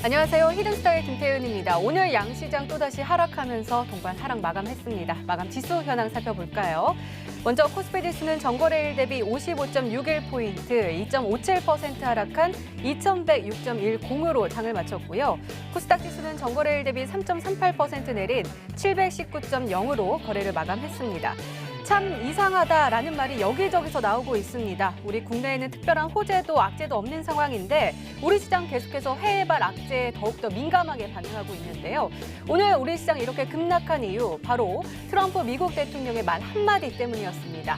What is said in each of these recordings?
안녕하세요. 히든스타의 김태윤입니다. 오늘 양시장 또다시 하락하면서 동반 하락 마감했습니다. 마감 지수 현황 살펴볼까요? 먼저 코스피 지수는 전거래일 대비 55.61포인트, 2.57% 하락한 2106.10으로 장을 마쳤고요. 코스닥 지수는 전거래일 대비 3.38% 내린 719.0으로 거래를 마감했습니다. 참 이상하다라는 말이 여기저기서 나오고 있습니다. 우리 국내에는 특별한 호재도 악재도 없는 상황인데 우리 시장 계속해서 해외발 악재에 더욱더 민감하게 반응하고 있는데요. 오늘 우리 시장 이렇게 급락한 이유 바로 트럼프 미국 대통령의 말 한마디 때문이었습니다.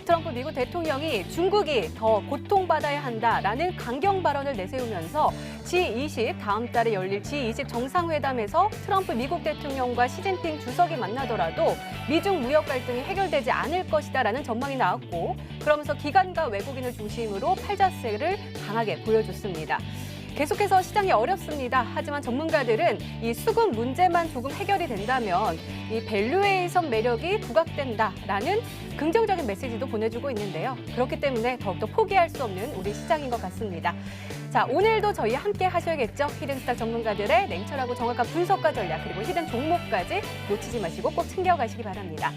트럼프 미국 대통령이 중국이 더 고통받아야 한다라는 강경 발언을 내세우면서 G20 다음 달에 열릴 G20 정상회담에서 트럼프 미국 대통령과 시진핑 주석이 만나더라도 미중 무역 갈등이 해결되지 않을 것이다라는 전망이 나왔고 그러면서 기관과 외국인을 중심으로 팔자세를 강하게 보여줬습니다. 계속해서 시장이 어렵습니다. 하지만 전문가들은 이 수급 문제만 조금 해결이 된다면 이 밸류에이션 매력이 부각된다라는 긍정적인 메시지도 보내주고 있는데요. 그렇기 때문에 더욱더 포기할 수 없는 우리 시장인 것 같습니다. 자, 오늘도 저희 함께 하셔야겠죠. 히든스타 전문가들의 냉철하고 정확한 분석과 전략 그리고 히든 종목까지 놓치지 마시고 꼭 챙겨가시기 바랍니다.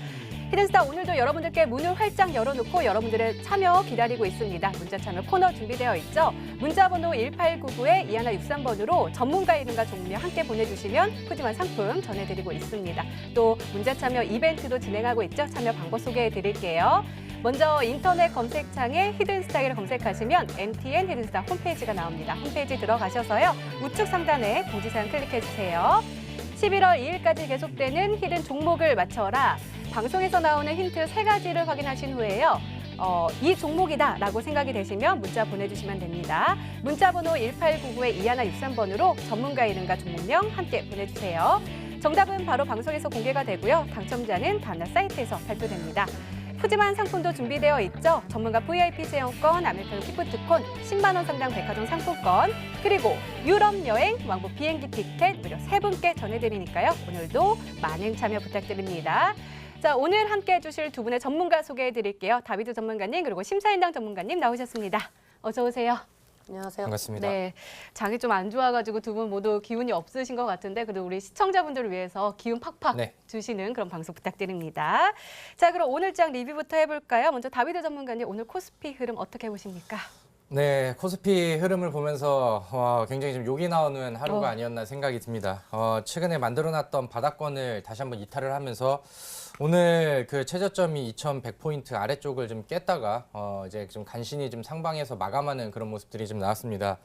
히든스타 오늘도 여러분들께 문을 활짝 열어놓고 여러분들의 참여 기다리고 있습니다. 문자 참여 코너 준비되어 있죠. 문자번호 1899-2163번으로 전문가 이름과 종명 함께 보내주시면 푸짐한 상품 전해드리고 있습니다. 또 문자 참여 이벤트도 진행하고 있죠. 참여 방법 소개해드릴게요. 먼저 인터넷 검색창에 히든스타를 검색하시면 MTN 히든스타 홈페이지가 나옵니다. 홈페이지 들어가셔서요. 우측 상단에 공지사항 클릭해주세요. 11월 2일까지 계속되는 히든 종목을 맞춰라. 방송에서 나오는 힌트 3가지를 확인하신 후에요. 이 종목이다라고 생각이 되시면 문자 보내주시면 됩니다. 문자번호 1899-2163번으로 전문가 이름과 종목명 함께 보내주세요. 정답은 바로 방송에서 공개가 되고요. 당첨자는 다음날 사이트에서 발표됩니다. 푸짐한 상품도 준비되어 있죠. 전문가 VIP 체험권, 아메리카노 기프트콘, 10만 원 상당 백화점 상품권, 그리고 유럽 여행, 왕복 비행기 티켓 무려 3분께 전해드리니까요. 오늘도 많은 참여 부탁드립니다. 자, 오늘 함께 해주실 두 분의 전문가 소개해드릴게요. 다비드 전문가님 그리고 심사인당 전문가님 나오셨습니다. 어서 오세요. 안녕하세요. 반갑습니다. 네, 장이 좀 안 좋아가지고 두 분 모두 기운이 없으신 것 같은데 그래도 우리 시청자분들을 위해서 기운 팍팍 네. 주시는 그런 방송 부탁드립니다. 자, 그럼 오늘 장 리뷰부터 해볼까요? 먼저 다비드 전문가님 오늘 코스피 흐름 어떻게 보십니까? 네, 코스피 흐름을 보면서 굉장히 좀 욕이 나오는 하루가 아니었나 생각이 듭니다. 최근에 만들어놨던 바닥권을 다시 한번 이탈을 하면서 오늘 그 최저점이 2,100포인트 아래쪽을 좀 깼다가 이제 좀 간신히 좀 상방에서 마감하는 그런 모습들이 좀 나왔습니다.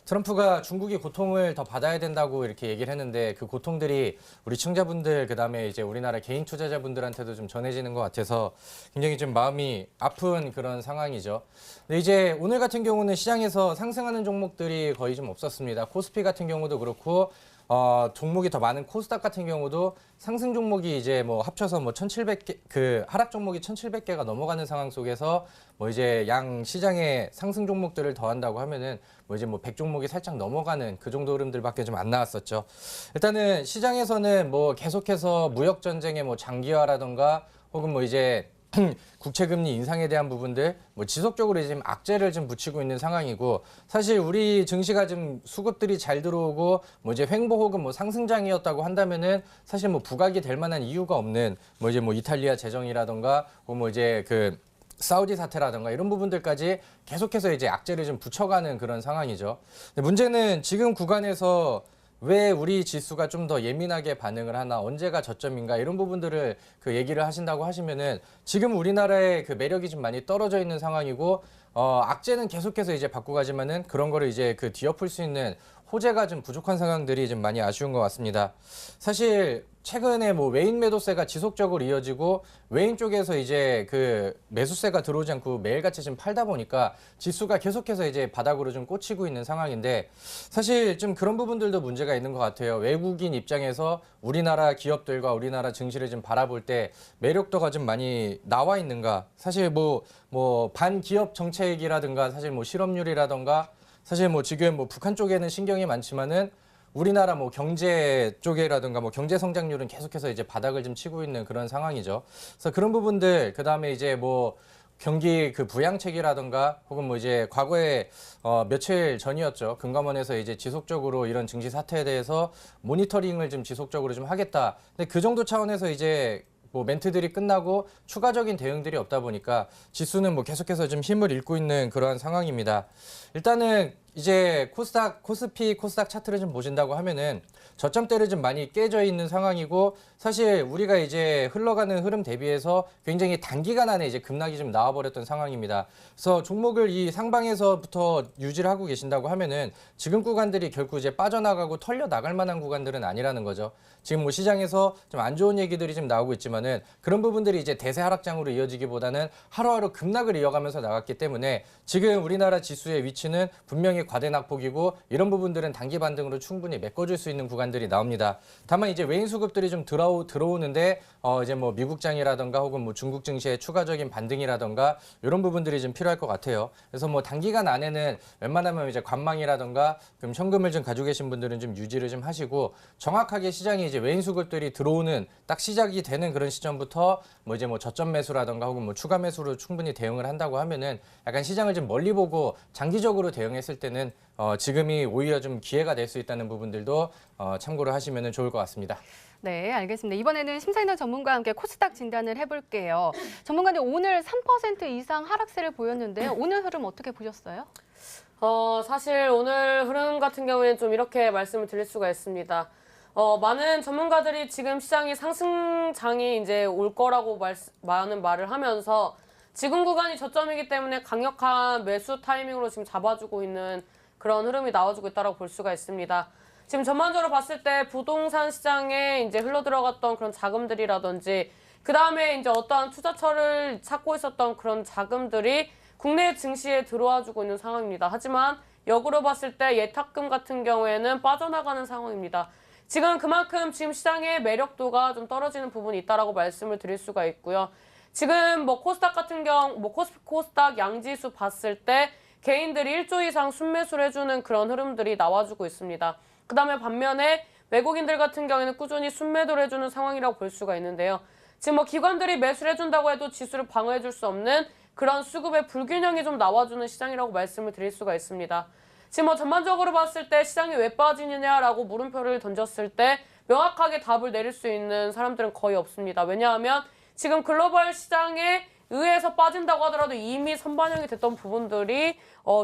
트럼프가 중국이 고통을 더 받아야 된다고 이렇게 얘기를 했는데 그 고통들이 우리 시청자분들 그다음에 이제 우리나라 개인 투자자분들한테도 좀 전해지는 것 같아서 굉장히 좀 마음이 아픈 그런 상황이죠. 근데 이제 오늘 같은 경우는 시장에서 상승하는 종목들이 거의 좀 없었습니다. 코스피 같은 경우도 그렇고 종목이 더 많은 코스닥 같은 경우도 상승 종목이 이제 뭐 합쳐서 뭐 1,700개, 그 하락 종목이 1,700개가 넘어가는 상황 속에서 뭐 이제 양 시장의 상승 종목들을 더한다고 하면은 뭐 이제 뭐 100종목이 살짝 넘어가는 그 정도 흐름들밖에 좀 안 나왔었죠. 일단은 시장에서는 뭐 계속해서 무역 전쟁의 뭐 장기화라던가 혹은 뭐 이제 국채금리 인상에 대한 부분들 뭐 지속적으로 지금 악재를 좀 붙이고 있는 상황이고 사실 우리 증시가 좀 수급들이 잘 들어오고 뭐 이제 횡보 혹은 뭐 상승장이었다고 한다면은 사실 뭐 부각이 될 만한 이유가 없는 뭐 이제 뭐 이탈리아 재정이라던가 혹은 뭐 이제 그 사우디 사태라든가 이런 부분들까지 계속해서 이제 악재를 좀 붙여가는 그런 상황이죠. 근데 문제는 지금 구간에서 왜 우리 지수가 좀 더 예민하게 반응을 하나, 언제가 저점인가 이런 부분들을 그 얘기를 하신다고 하시면은 지금 우리나라의 그 매력이 좀 많이 떨어져 있는 상황이고 악재는 계속해서 이제 받고 가지만은 그런 거를 이제 그 뒤엎을 수 있는 호재가 좀 부족한 상황들이 좀 많이 아쉬운 것 같습니다. 사실 최근에 뭐 외인 매도세가 지속적으로 이어지고 외인 쪽에서 이제 그 매수세가 들어오지 않고 매일같이 좀 팔다 보니까 지수가 계속해서 이제 바닥으로 좀 꽂히고 있는 상황인데 사실 좀 그런 부분들도 문제가 있는 것 같아요. 외국인 입장에서 우리나라 기업들과 우리나라 증시를 좀 바라볼 때 매력도가 좀 많이 나와 있는가? 사실 뭐 반기업 정책이라든가 사실 뭐 실업률이라든가 사실 뭐 지금 뭐 북한 쪽에는 신경이 많지만은 우리나라 뭐 경제 쪽이라든가 뭐 경제 성장률은 계속해서 이제 바닥을 좀 치고 있는 그런 상황이죠. 그래서 그런 부분들 그다음에 이제 뭐 경기 그 부양책이라든가 혹은 뭐 이제 과거에 며칠 전이었죠. 금감원에서 이제 지속적으로 이런 증시 사태에 대해서 모니터링을 좀 지속적으로 좀 하겠다. 근데 그 정도 차원에서 이제 뭐 멘트들이 끝나고 추가적인 대응들이 없다 보니까 지수는 뭐 계속해서 좀 힘을 잃고 있는 그러한 상황입니다. 일단은 이제 코스피 코스닥 차트를 좀 보신다고 하면은 저점대를 좀 많이 깨져 있는 상황이고 사실 우리가 이제 흘러가는 흐름 대비해서 굉장히 단기간 안에 이제 급락이 좀 나와버렸던 상황입니다. 그래서 종목을 이 상방에서부터 유지를 하고 계신다고 하면은 지금 구간들이 결국 이제 빠져나가고 털려 나갈 만한 구간들은 아니라는 거죠. 지금 뭐 시장에서 좀 안 좋은 얘기들이 좀 나오고 있지만은 그런 부분들이 이제 대세 하락장으로 이어지기보다는 하루하루 급락을 이어가면서 나갔기 때문에 지금 우리나라 지수의 위치는 분명히 과대낙폭이고 이런 부분들은 단기 반등으로 충분히 메꿔줄 수 있는 구간들이 나옵니다. 다만 이제 외인 수급들이 좀 들어오는데 이제 뭐 미국장이라든가 혹은 뭐 중국 증시의 추가적인 반등이라든가 이런 부분들이 좀 필요할 것 같아요. 그래서 뭐 단기간 안에는 웬만하면 이제 관망이라든가 그럼 현금을 좀 가지고 계신 분들은 좀 유지를 좀 하시고 정확하게 시장이 이제 외인 수급들이 들어오는 딱 시작이 되는 그런 시점부터 뭐 이제 뭐 저점 매수라든가 혹은 뭐 추가 매수로 충분히 대응을 한다고 하면은 약간 시장을 좀 멀리 보고 장기적으로 대응했을 때는 지금이 오히려 좀 기회가 될 수 있다는 부분들도 참고를 하시면 좋을 것 같습니다. 네, 알겠습니다. 이번에는 심사위원 전문가와 함께 코스닥 진단을 해볼게요. 전문가님, 오늘 3% 이상 하락세를 보였는데요. 오늘 흐름 어떻게 보셨어요? 사실 오늘 흐름 같은 경우에는 좀 이렇게 말씀을 드릴 수가 있습니다. 많은 전문가들이 지금 시장이 상승장이 이제 올 거라고 많은 말을 하면서 지금 구간이 저점이기 때문에 강력한 매수 타이밍으로 지금 잡아주고 있는 그런 흐름이 나와주고 있다고 볼 수가 있습니다. 지금 전반적으로 봤을 때 부동산 시장에 이제 흘러들어갔던 그런 자금들이라든지 그 다음에 이제 어떠한 투자처를 찾고 있었던 그런 자금들이 국내 증시에 들어와주고 있는 상황입니다. 하지만 역으로 봤을 때 예탁금 같은 경우에는 빠져나가는 상황입니다. 지금 그만큼 지금 시장의 매력도가 좀 떨어지는 부분이 있다라고 말씀을 드릴 수가 있고요. 지금 뭐 코스닥 같은 경우, 코스닥 양지수 봤을 때 개인들이 1조 이상 순매수를 해주는 그런 흐름들이 나와주고 있습니다. 그 다음에 반면에 외국인들 같은 경우에는 꾸준히 순매도를 해주는 상황이라고 볼 수가 있는데요. 지금 뭐 기관들이 매수를 해준다고 해도 지수를 방어해줄 수 없는 그런 수급의 불균형이 좀 나와주는 시장이라고 말씀을 드릴 수가 있습니다. 지금 뭐 전반적으로 봤을 때 시장이 왜 빠지느냐라고 물음표를 던졌을 때 명확하게 답을 내릴 수 있는 사람들은 거의 없습니다. 왜냐하면 지금 글로벌 시장에 의해서 빠진다고 하더라도 이미 선반영이 됐던 부분들이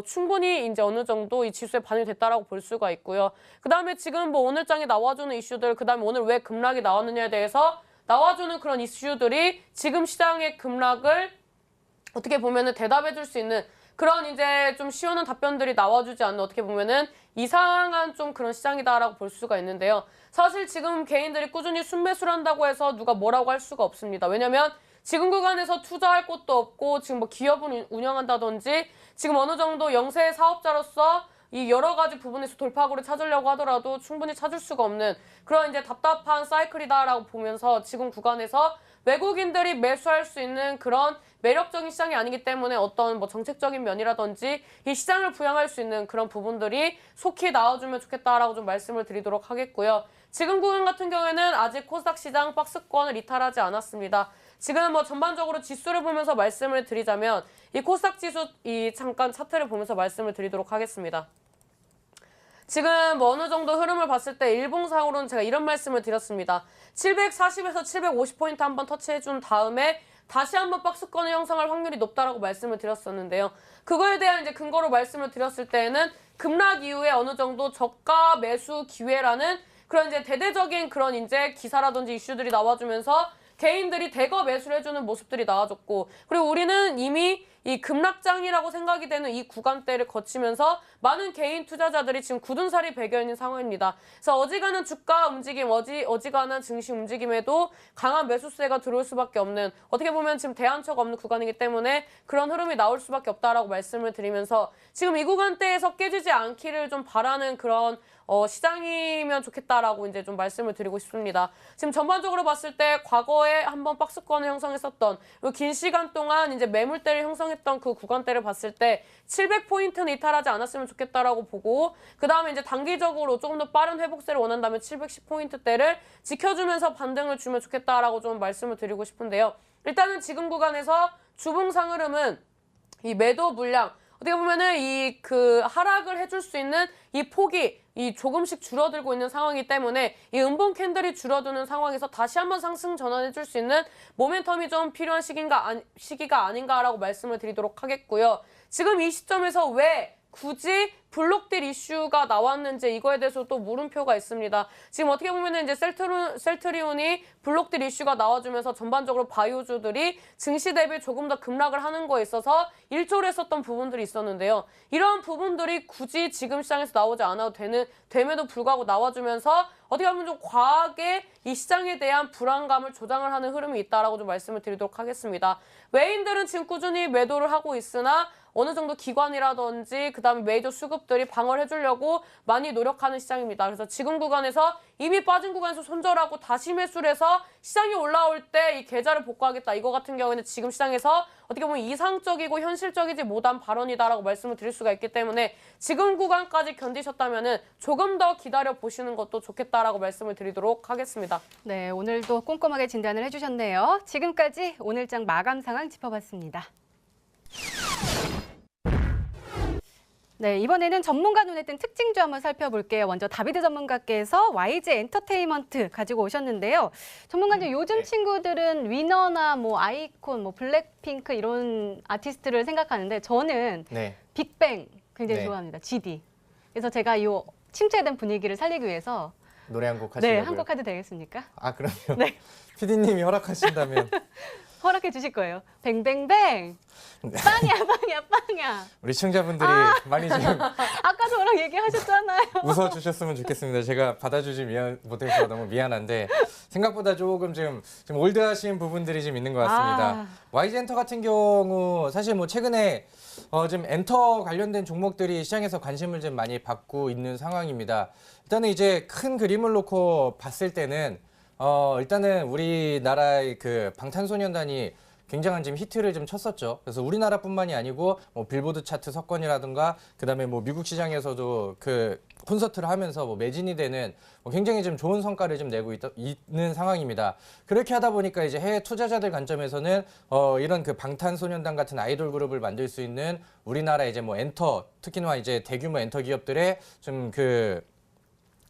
충분히 이제 어느 정도 이 지수에 반영이 됐다라고 볼 수가 있고요. 그 다음에 지금 뭐 오늘 장에 나와주는 이슈들, 그 다음에 오늘 왜 급락이 나왔느냐에 대해서 나와주는 그런 이슈들이 지금 시장의 급락을 어떻게 보면은 대답해 줄 수 있는 그런 이제 좀 시원한 답변들이 나와주지 않는 어떻게 보면은 이상한 좀 그런 시장이다라고 볼 수가 있는데요. 사실 지금 개인들이 꾸준히 순매수를 한다고 해서 누가 뭐라고 할 수가 없습니다. 왜냐면 지금 구간에서 투자할 곳도 없고 지금 뭐 기업을 운영한다든지 지금 어느 정도 영세 사업자로서 이 여러 가지 부분에서 돌파구를 찾으려고 하더라도 충분히 찾을 수가 없는 그런 이제 답답한 사이클이다라고 보면서 지금 구간에서 외국인들이 매수할 수 있는 그런 매력적인 시장이 아니기 때문에 어떤 뭐 정책적인 면이라든지 이 시장을 부양할 수 있는 그런 부분들이 속히 나와주면 좋겠다라고 좀 말씀을 드리도록 하겠고요. 지금 구간 같은 경우에는 아직 코스닥 시장 박스권을 이탈하지 않았습니다. 지금 뭐 전반적으로 지수를 보면서 말씀을 드리자면 이 코스닥 지수 이 잠깐 차트를 보면서 말씀을 드리도록 하겠습니다. 지금 뭐 어느 정도 흐름을 봤을 때 일봉상으로는 제가 이런 말씀을 드렸습니다. 740에서 750포인트 한번 터치해준 다음에 다시 한번 박스권을 형성할 확률이 높다라고 말씀을 드렸었는데요. 그거에 대한 이제 근거로 말씀을 드렸을 때에는 급락 이후에 어느 정도 저가 매수 기회라는 그런 이제 대대적인 그런 이제 기사라든지 이슈들이 나와주면서 개인들이 대거 매수를 해주는 모습들이 나와줬고 그리고 우리는 이미 이 급락장이라고 생각이 되는 이 구간대를 거치면서 많은 개인 투자자들이 지금 굳은 살이 배겨있는 상황입니다. 그래서 어지간한 주가 움직임, 어지간한 증시 움직임에도 강한 매수세가 들어올 수밖에 없는 어떻게 보면 지금 대안처가 없는 구간이기 때문에 그런 흐름이 나올 수밖에 없다라고 말씀을 드리면서 지금 이 구간대에서 깨지지 않기를 좀 바라는 그런 시장이면 좋겠다라고 이제 좀 말씀을 드리고 싶습니다. 지금 전반적으로 봤을 때 과거에 한번 박스권을 형성했었던 긴 시간 동안 이제 매물대를 형성했던 그 구간대를 봤을 때 700포인트는 이탈하지 않았으면 좋겠다라고 보고 그 다음에 이제 단기적으로 조금 더 빠른 회복세를 원한다면 710포인트대를 지켜주면서 반등을 주면 좋겠다라고 좀 말씀을 드리고 싶은데요. 일단은 지금 구간에서 주봉상 흐름은 이 매도 물량, 어떻게 보면은 이 하락을 해줄 수 있는 이 폭이 조금씩 줄어들고 있는 상황이기 때문에 이 음봉 캔들이 줄어드는 상황에서 다시 한번 상승 전환해줄 수 있는 모멘텀이 좀 필요한 시기가 아닌가라고 말씀을 드리도록 하겠고요. 지금 이 시점에서 왜 굳이 블록딜 이슈가 나왔는지 이거에 대해서 또 물음표가 있습니다. 지금 어떻게 보면은 이제 셀트리온이 블록딜 이슈가 나와주면서 전반적으로 바이오주들이 증시 대비 조금 더 급락을 하는 거에 있어서 일조를 했었던 부분들이 있었는데요. 이런 부분들이 굳이 지금 시장에서 나오지 않아도 됨에도 불구하고 나와주면서 어떻게 보면 좀 과하게 이 시장에 대한 불안감을 조장을 하는 흐름이 있다라고 좀 말씀을 드리도록 하겠습니다. 외인들은 지금 꾸준히 매도를 하고 있으나 어느 정도 기관이라든지 그다음에 메이저 수급들이 방어를 해주려고 많이 노력하는 시장입니다. 그래서 지금 구간에서 이미 빠진 구간에서 손절하고 다시 매수를 해서 시장이 올라올 때 이 계좌를 복구하겠다. 이거 같은 경우에는 지금 시장에서 어떻게 보면 이상적이고 현실적이지 못한 발언이다라고 말씀을 드릴 수가 있기 때문에 지금 구간까지 견디셨다면은 조금 더 기다려 보시는 것도 좋겠다라고 말씀을 드리도록 하겠습니다. 네, 오늘도 꼼꼼하게 진단을 해주셨네요. 지금까지 오늘장 마감 상황 짚어봤습니다. 네, 이번에는 전문가 눈에 띈 특징주 한번 살펴볼게요. 먼저 다비드 전문가께서 YG 엔터테인먼트 가지고 오셨는데요. 전문가님, 요즘 친구들은 위너나 뭐 아이콘, 뭐 블랙핑크 이런 아티스트를 생각하는데 저는 빅뱅 굉장히 좋아합니다. GD. 그래서 제가 이 침체된 분위기를 살리기 위해서 노래 한 곡 하시려고요? 네, 한 곡 해도 되겠습니까? 아, 그럼요. 네. PD님이 허락하신다면. 허락해 주실 거예요. 뱅뱅뱅. 빵이야. 우리 시청자분들이 많이 지금 아까 저랑 얘기하셨잖아요. 웃어주셨으면 좋겠습니다. 제가 받아주지 못해서 너무 미안한데 생각보다 조금 좀 올드하신 부분들이 좀 있는 것 같습니다. YG 엔터 같은 경우 사실 뭐 최근에 좀 엔터 관련된 종목들이 시장에서 관심을 좀 많이 받고 있는 상황입니다. 일단은 이제 큰 그림을 놓고 봤을 때는 일단은 우리나라의 그 방탄소년단이 굉장한 지금 히트를 좀 쳤었죠. 그래서 우리나라뿐만이 아니고 뭐 빌보드 차트 석권이라든가 그다음에 뭐 미국 시장에서도 그 콘서트를 하면서 뭐 매진이 되는 굉장히 좀 좋은 성과를 좀 내고 있는 상황입니다. 그렇게 하다 보니까 이제 해외 투자자들 관점에서는 이런 그 방탄소년단 같은 아이돌 그룹을 만들 수 있는 우리나라 이제 뭐 엔터 특히나 이제 대규모 엔터 기업들의 좀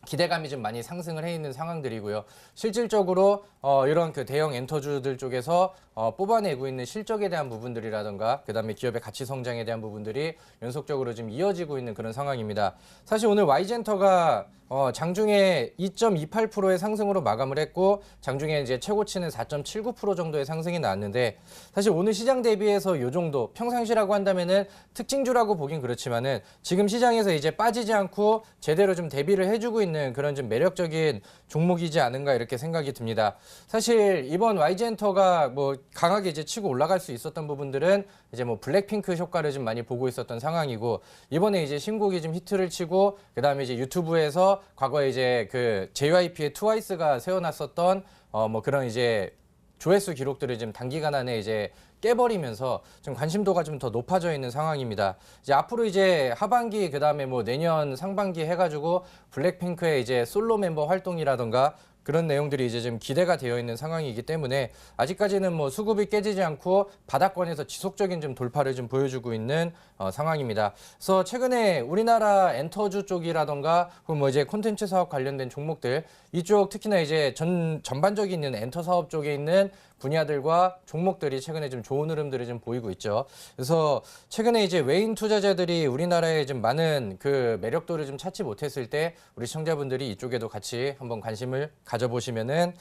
기대감이 좀 많이 상승을 해 있는 상황들이고요. 실질적으로 이런 그 대형 엔터주들 쪽에서 뽑아내고 있는 실적에 대한 부분들이라든가 그다음에 기업의 가치 성장에 대한 부분들이 연속적으로 좀 이어지고 있는 그런 상황입니다. 사실 오늘 YG엔터가 장중에 2.28%의 상승으로 마감을 했고 장중에 이제 최고치는 4.79% 정도의 상승이 나왔는데 사실 오늘 시장 대비해서 이 정도 평상시라고 한다면은 특징주라고 보긴 그렇지만은 지금 시장에서 이제 빠지지 않고 제대로 좀 대비를 해주고 있는 그런 좀 매력적인 종목이지 않은가 이렇게 생각이 듭니다. 사실 이번 YG엔터가 뭐 강하게 이제 치고 올라갈 수 있었던 부분들은 이제 뭐 블랙핑크 효과를 좀 많이 보고 있었던 상황이고 이번에 이제 신곡이 좀 히트를 치고 그다음에 이제 유튜브에서 과거에 이제 그 JYP의 트와이스가 세워놨었던 뭐 그런 이제 조회수 기록들을 좀 단기간 안에 이제 깨버리면서 좀 관심도가 좀 더 높아져 있는 상황입니다. 이제 앞으로 이제 하반기 그다음에 뭐 내년 상반기 해가지고 블랙핑크의 이제 솔로 멤버 활동이라던가 그런 내용들이 이제 좀 기대가 되어 있는 상황이기 때문에 아직까지는 뭐 수급이 깨지지 않고 바닥권에서 지속적인 좀 돌파를 좀 보여주고 있는 상황입니다. 그래서 최근에 우리나라 엔터주 쪽이라던가 혹은 뭐 이제 콘텐츠 사업 관련된 종목들 이쪽 특히나 이제 전반적인 있는 엔터 사업 쪽에 있는 분야들과 종목들이 최근에 좀 좋은 흐름들을 좀 보이고 있죠. 그래서 최근에 이제 외인 투자자들이 우리나라에 좀 많은 그 매력도를 좀 찾지 못했을 때 우리 시청자분들이 이쪽에도 같이 한번 관심을 가져보시면은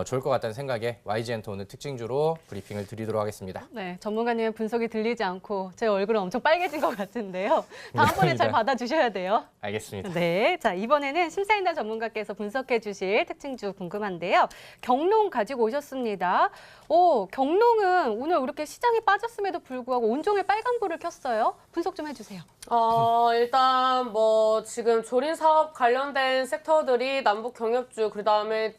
좋을 것 같다는 생각에 YG엔터 오늘 특징주로 브리핑을 드리도록 하겠습니다. 네, 전문가님의 분석이 들리지 않고 제 얼굴은 엄청 빨개진 것 같은데요. 다음번에 잘 받아주셔야 돼요. 알겠습니다. 네, 자 이번에는 심사인단 전문가께서 분석해 주실 특징주 궁금한데요. 경농 가지고 오셨습니다. 경농은 오늘 이렇게 시장이 빠졌음에도 불구하고 온종일 빨간불을 켰어요. 분석 좀 해주세요. 일단 뭐 지금 조린 사업 관련된 섹터들이 남북 경협주 그다음에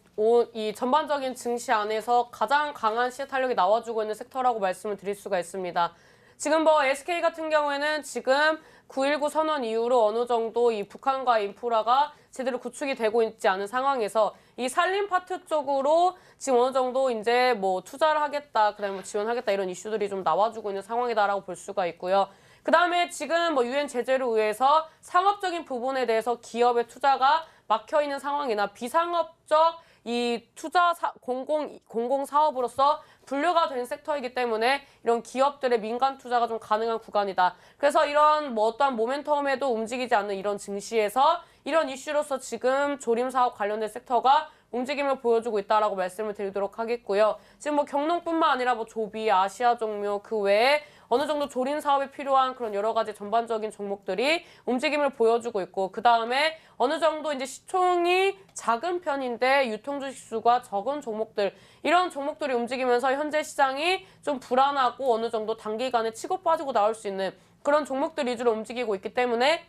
이 전반적인 증시 안에서 가장 강한 시세 탄력이 나와주고 있는 섹터라고 말씀을 드릴 수가 있습니다. 지금 뭐 SK 같은 경우에는 지금 9.19 선언 이후로 어느 정도 이 북한과 인프라가 제대로 구축이 되고 있지 않은 상황에서 이 산림 파트 쪽으로 지금 어느 정도 이제 뭐 투자를 하겠다, 그다음에 뭐 지원하겠다 이런 이슈들이 좀 나와주고 있는 상황이다라고 볼 수가 있고요. 그다음에 지금 뭐 유엔 제재로 의해서 상업적인 부분에 대해서 기업의 투자가 막혀 있는 상황이나 비상업적 이 투자 공공 사업으로서 분류가 된 섹터이기 때문에 이런 기업들의 민간 투자가 좀 가능한 구간이다. 그래서 이런 뭐 어떠한 모멘텀에도 움직이지 않는 이런 증시에서 이런 이슈로서 지금 조림 사업 관련된 섹터가 움직임을 보여주고 있다라고 말씀을 드리도록 하겠고요. 지금 뭐 경농뿐만 아니라 뭐 조비, 아시아 종묘 그 외에 어느 정도 조림 사업에 필요한 그런 여러 가지 전반적인 종목들이 움직임을 보여주고 있고, 그 다음에 어느 정도 이제 시총이 작은 편인데 유통주식 수가 적은 종목들, 이런 종목들이 움직이면서 현재 시장이 좀 불안하고 어느 정도 단기간에 치고 빠지고 나올 수 있는 그런 종목들 위주로 움직이고 있기 때문에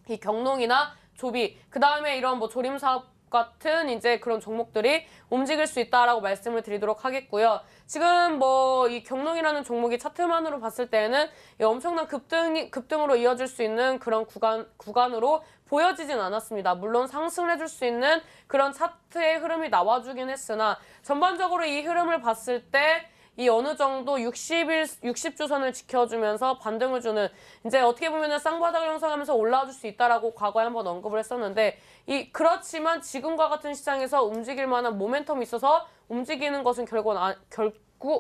이 경농이나 조비, 그 다음에 이런 뭐 조림 사업 같은 이제 그런 종목들이 움직일 수 있다라고 말씀을 드리도록 하겠고요. 지금 뭐 이 경농이라는 종목이 차트만으로 봤을 때는 엄청난 급등으로 이어질 수 있는 그런 구간으로 보여지진 않았습니다. 물론 상승을 해줄 수 있는 그런 차트의 흐름이 나와주긴 했으나 전반적으로 이 흐름을 봤을 때 이 어느 정도 60주선을 지켜주면서 반등을 주는, 이제 어떻게 보면은 쌍바닥을 형성하면서 올라줄 수 있다라고 과거에 한번 언급을 했었는데, 그렇지만 지금과 같은 시장에서 움직일 만한 모멘텀이 있어서 움직이는 것은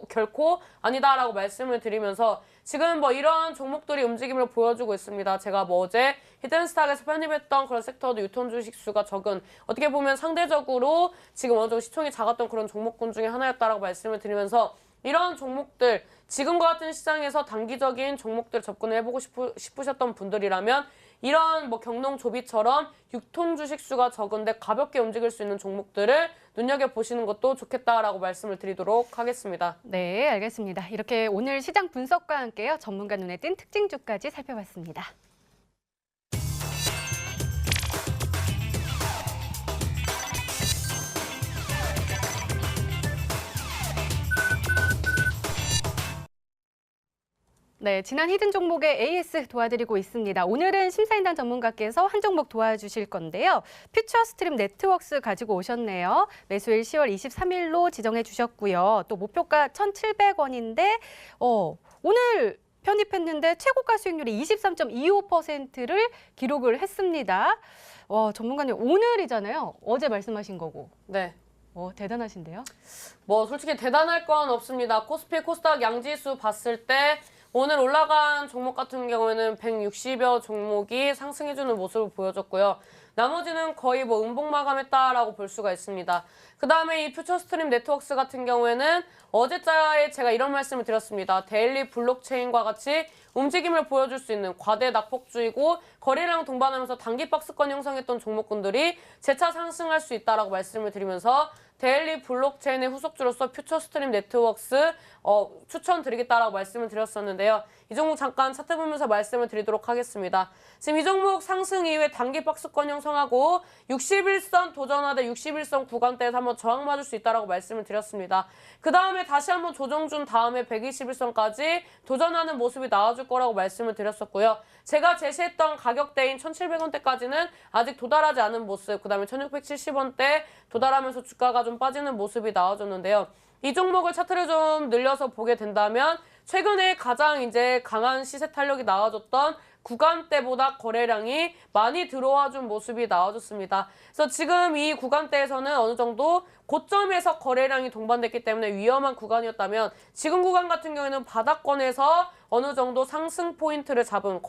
결코 아니다라고 말씀을 드리면서 지금 뭐 이런 종목들이 움직임을 보여주고 있습니다. 제가 뭐 어제 히든스탁에서 편입했던 그런 섹터도 유통주식 수가 적은, 어떻게 보면 상대적으로 지금 어느 정도 시총이 작았던 그런 종목군 중에 하나였다라고 말씀을 드리면서, 이런 종목들, 지금과 같은 시장에서 단기적인 종목들 접근을 해보고 싶으셨던 분들이라면 이런 뭐 경농 조비처럼 유통 주식 수가 적은데 가볍게 움직일 수 있는 종목들을 눈여겨보시는 것도 좋겠다라고 말씀을 드리도록 하겠습니다. 네, 알겠습니다. 이렇게 오늘 시장 분석과 함께요. 전문가 눈에 띈 특징주까지 살펴봤습니다. 네, 지난 히든 종목의 AS 도와드리고 있습니다. 오늘은 심사인단 전문가께서 한 종목 도와주실 건데요. 퓨처 스트림 네트워크스 가지고 오셨네요. 매수일 10월 23일로 지정해 주셨고요. 또 목표가 1,700원인데 오늘 편입했는데 최고가 수익률이 23.25%를 기록을 했습니다. 전문가님, 오늘이잖아요. 어제 말씀하신 거고. 네. 대단하신데요? 뭐 솔직히 대단할 건 없습니다. 코스피, 코스닥 양지수 봤을 때 오늘 올라간 종목 같은 경우에는 160여 종목이 상승해주는 모습을 보여줬고요. 나머지는 거의 뭐 음봉 마감했다라고 볼 수가 있습니다. 그 다음에 이 퓨처 스트림 네트워크스 같은 경우에는 어제자에 제가 이런 말씀을 드렸습니다. 데일리 블록체인과 같이 움직임을 보여줄 수 있는 과대 낙폭주이고 거래량 동반하면서 단기 박스권 형성했던 종목군들이 재차 상승할 수 있다라고 말씀을 드리면서 데일리 블록체인의 후속주로서 퓨처 스트림 네트워크스 추천드리겠다라고 말씀을 드렸었는데요. 이 종목 잠깐 차트 보면서 말씀을 드리도록 하겠습니다. 지금 이 종목 상승 이후에 단기 박스권 형성하고 61선 도전하되 61선 구간대에서 한번 저항 맞을 수 있다라고 말씀을 드렸습니다. 그 다음에 다시 한번 조정 준 다음에 121선까지 도전하는 모습이 나와줄 거라고 말씀을 드렸었고요. 제가 제시했던 가격대인 1,700원대까지는 아직 도달하지 않은 모습, 그 다음에 1,670원대 도달하면서 주가가 좀 빠지는 모습이 나와줬는데요. 이 종목을 차트를 좀 늘려서 보게 된다면 최근에 가장 이제 강한 시세 탄력이 나와줬던 구간대보다 거래량이 많이 들어와 준 모습이 나와줬습니다. 그래서 지금 이 구간대에서는 어느 정도 고점에서 거래량이 동반됐기 때문에 위험한 구간이었다면 지금 구간 같은 경우에는 바닥권에서 어느 정도 상승 포인트를 잡은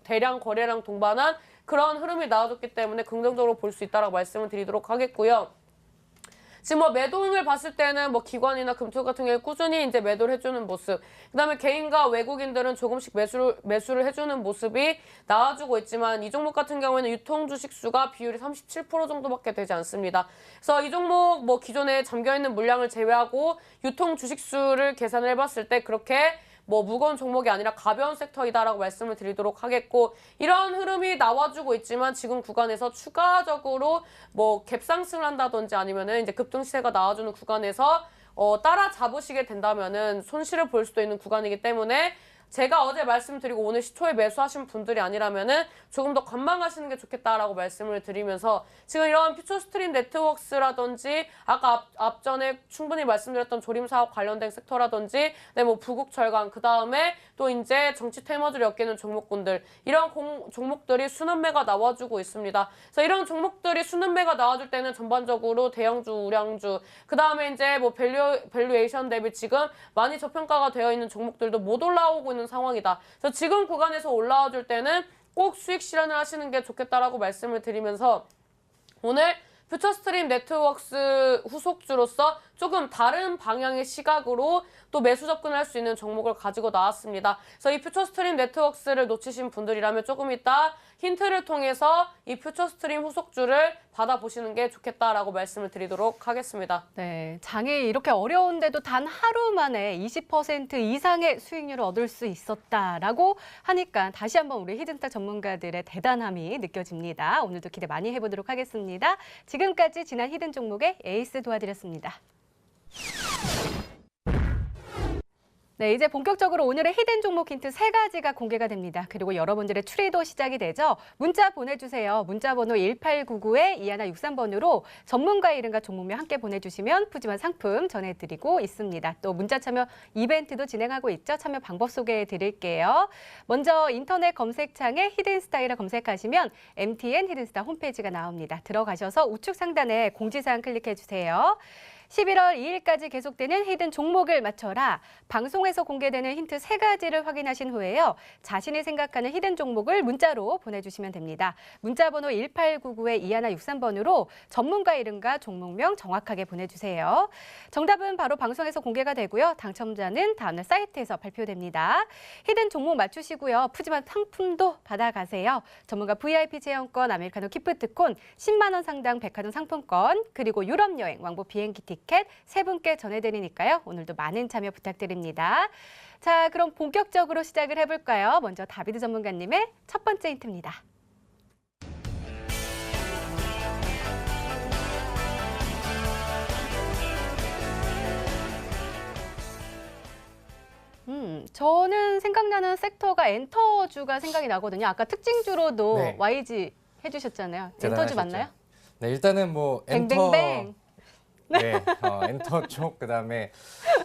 대량 거래량 동반한 그런 흐름이 나와줬기 때문에 긍정적으로 볼 수 있다고 말씀을 드리도록 하겠고요. 지금 뭐 매도응을 봤을 때는 뭐 기관이나 금투 같은 경우에 꾸준히 이제 매도를 해주는 모습, 그다음에 개인과 외국인들은 조금씩 매수를 해주는 모습이 나와주고 있지만 이 종목 같은 경우에는 유통 주식 수가 비율이 37% 정도밖에 되지 않습니다. 그래서 이 종목 뭐 기존에 잠겨 있는 물량을 제외하고 유통 주식 수를 계산을 해봤을 때 그렇게 뭐 무거운 종목이 아니라 가벼운 섹터이다라고 말씀을 드리도록 하겠고, 이런 흐름이 나와주고 있지만 지금 구간에서 추가적으로 뭐 갭상승을 한다든지 아니면은 이제 급등 시세가 나와주는 구간에서 따라잡으시게 된다면은 손실을 볼 수도 있는 구간이기 때문에 제가 어제 말씀드리고 오늘 시초에 매수하신 분들이 아니라면은 조금 더 관망하시는 게 좋겠다라고 말씀을 드리면서 지금 이런 퓨처스트림 네트워크스라든지 아까 앞전에 충분히 말씀드렸던 조림 사업 관련된 섹터라든지 네, 뭐 부국철강 그다음에 또 이제 정치 테마주를 엮이는 종목군들 이런 종목들이 순환매가 나와주고 있습니다. 그래서 이런 종목들이 순환매가 나와줄 때는 전반적으로 대형주, 우량주 그다음에 이제 뭐 밸류에이션 대비 지금 많이 저평가가 되어 있는 종목들도 못 올라오고 있는 상황이다. 그래서 지금 구간에서 올라와 줄 때는 꼭 수익 실현을 하시는 게 좋겠다라고 말씀을 드리면서 오늘 퓨처스트림 네트워크스 후속주로서 조금 다른 방향의 시각으로 또 매수 접근을 할 수 있는 종목을 가지고 나왔습니다. 그래서 이 퓨처스트림 네트워크스를 놓치신 분들이라면 조금 이따 힌트를 통해서 이 퓨처스트림 후속주를 받아보시는 게 좋겠다라고 말씀을 드리도록 하겠습니다. 네, 장이 이렇게 어려운데도 단 하루 만에 20% 이상의 수익률을 얻을 수 있었다라고 하니까 다시 한번 우리 히든스탁 전문가들의 대단함이 느껴집니다. 오늘도 기대 많이 해보도록 하겠습니다. 지금까지 지난 히든 종목의 에이스 도와드렸습니다. 네, 이제 본격적으로 오늘의 히든 종목 힌트 3가지가 공개가 됩니다. 그리고 여러분들의 추리도 시작이 되죠. 문자 보내주세요. 문자 번호 1899-2163번으로 전문가 이름과 종목명 함께 보내주시면 푸짐한 상품 전해드리고 있습니다. 또 문자 참여 이벤트도 진행하고 있죠. 참여 방법 소개해 드릴게요. 먼저 인터넷 검색창에 히든스타일을 검색하시면 MTN 히든스타 홈페이지가 나옵니다. 들어가셔서 우측 상단에 공지사항 클릭해 주세요. 11월 2일까지 계속되는 히든 종목을 맞춰라. 방송에서 공개되는 힌트 3가지를 확인하신 후에요. 자신이 생각하는 히든 종목을 문자로 보내주시면 됩니다. 문자 번호 1899-2163번으로 전문가 이름과 종목명 정확하게 보내주세요. 정답은 바로 방송에서 공개가 되고요. 당첨자는 다음날 사이트에서 발표됩니다. 히든 종목 맞추시고요. 푸짐한 상품도 받아가세요. 전문가 VIP 체험권, 아메리카노 기프트콘, 10만 원 상당 백화점 상품권, 그리고 유럽 여행, 왕복 비행기 티켓 3분께 전해드리니까요. 오늘도 많은 참여 부탁드립니다. 자, 그럼 본격적으로 시작을 해볼까요? 먼저 다비드 전문가님의 첫 번째 힌트입니다. 저는 생각나는 섹터가 엔터주가 생각이 나거든요. 아까 특징주로도 네. YG 해주셨잖아요. 엔터주 대단하셨죠. 맞나요? 네, 일단은 뭐 엔터 뱅뱅뱅. 네, 엔터 쪽 그다음에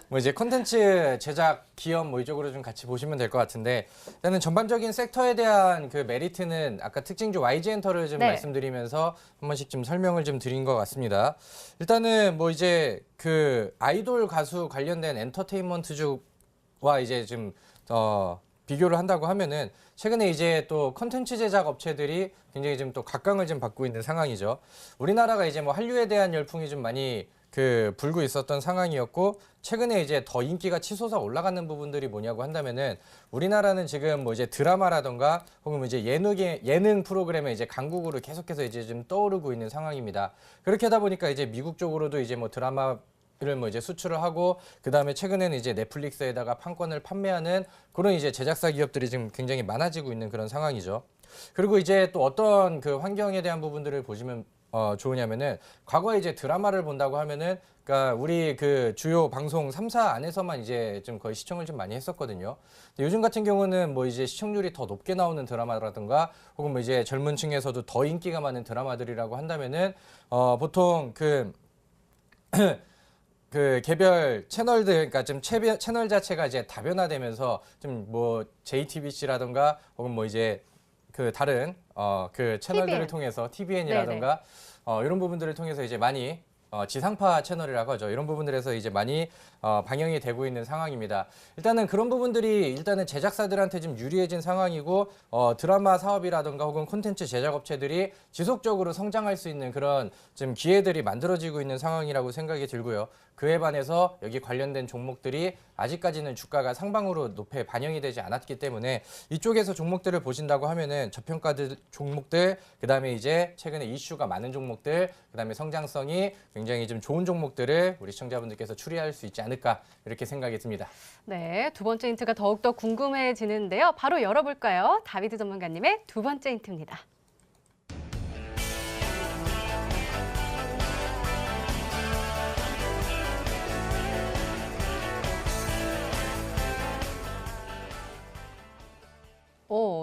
뭐 이제 콘텐츠 제작 기업 뭐 이쪽으로 좀 같이 보시면 될 것 같은데 일단은 전반적인 섹터에 대한 그 메리트는 아까 특징주 YG 엔터를 좀 네. 말씀드리면서 한 번씩 좀 설명을 좀 드린 것 같습니다. 일단은 뭐 이제 그 아이돌 가수 관련된 엔터테인먼트주와 이제 좀 비교를 한다고 하면은 최근에 이제 또 콘텐츠 제작 업체들이 굉장히 좀 또 각광을 좀 받고 있는 상황이죠. 우리나라가 이제 뭐 한류에 대한 열풍이 좀 많이 불고 있었던 상황이었고 최근에 이제 더 인기가 치솟아 올라가는 부분들이 뭐냐고 한다면은 우리나라는 지금 뭐 이제 드라마라던가 혹은 뭐 이제 예능 프로그램에 이제 강국으로 계속해서 이제 좀 떠오르고 있는 상황입니다. 그렇게 하다 보니까 이제 미국 쪽으로도 이제 뭐 드라마 를 뭐 이제 수출을 하고 그다음에 최근에는 이제 넷플릭스에다가 판권을 판매하는 그런 이제 제작사 기업들이 지금 굉장히 많아지고 있는 그런 상황이죠. 그리고 이제 또 어떤 그 환경에 대한 부분들을 보시면 좋으냐면은 과거에 이제 드라마를 본다고 하면은 그러니까 우리 그 주요 방송 3사 안에서만 이제 좀 거의 시청을 좀 많이 했었거든요. 근데 요즘 같은 경우는 뭐 이제 시청률이 더 높게 나오는 드라마라든가 혹은 뭐 이제 젊은 층에서도 더 인기가 많은 드라마들이라고 한다면은 보통 그 개별 채널들, 그러니까 좀 채널 자체가 이제 다변화되면서 좀 뭐 JTBC라든가 혹은 뭐 이제 그 다른 그 채널들을 TVN. 통해서 TVN이라든가 이런 부분들을 통해서 이제 많이 지상파 채널이라고 하죠. 이런 부분들에서 이제 많이 방영이 되고 있는 상황입니다. 일단은 그런 부분들이 일단은 제작사들한테 좀 유리해진 상황이고 드라마 사업이라든가 혹은 콘텐츠 제작 업체들이 지속적으로 성장할 수 있는 그런 좀 기회들이 만들어지고 있는 상황이라고 생각이 들고요. 그에 반해서 여기 관련된 종목들이 아직까지는 주가가 상방으로 높게 반영이 되지 않았기 때문에 이쪽에서 종목들을 보신다고 하면은 저평가 종목들, 그다음에 이제 최근에 이슈가 많은 종목들, 그다음에 성장성이 굉장히 좀 좋은 종목들을 우리 시청자분들께서 추리할 수 있지 않을까 이렇게 생각이 듭니다. 네, 두 번째 힌트가 더욱더 궁금해지는데요. 바로 열어볼까요? 다비드 전문가님의 두 번째 힌트입니다.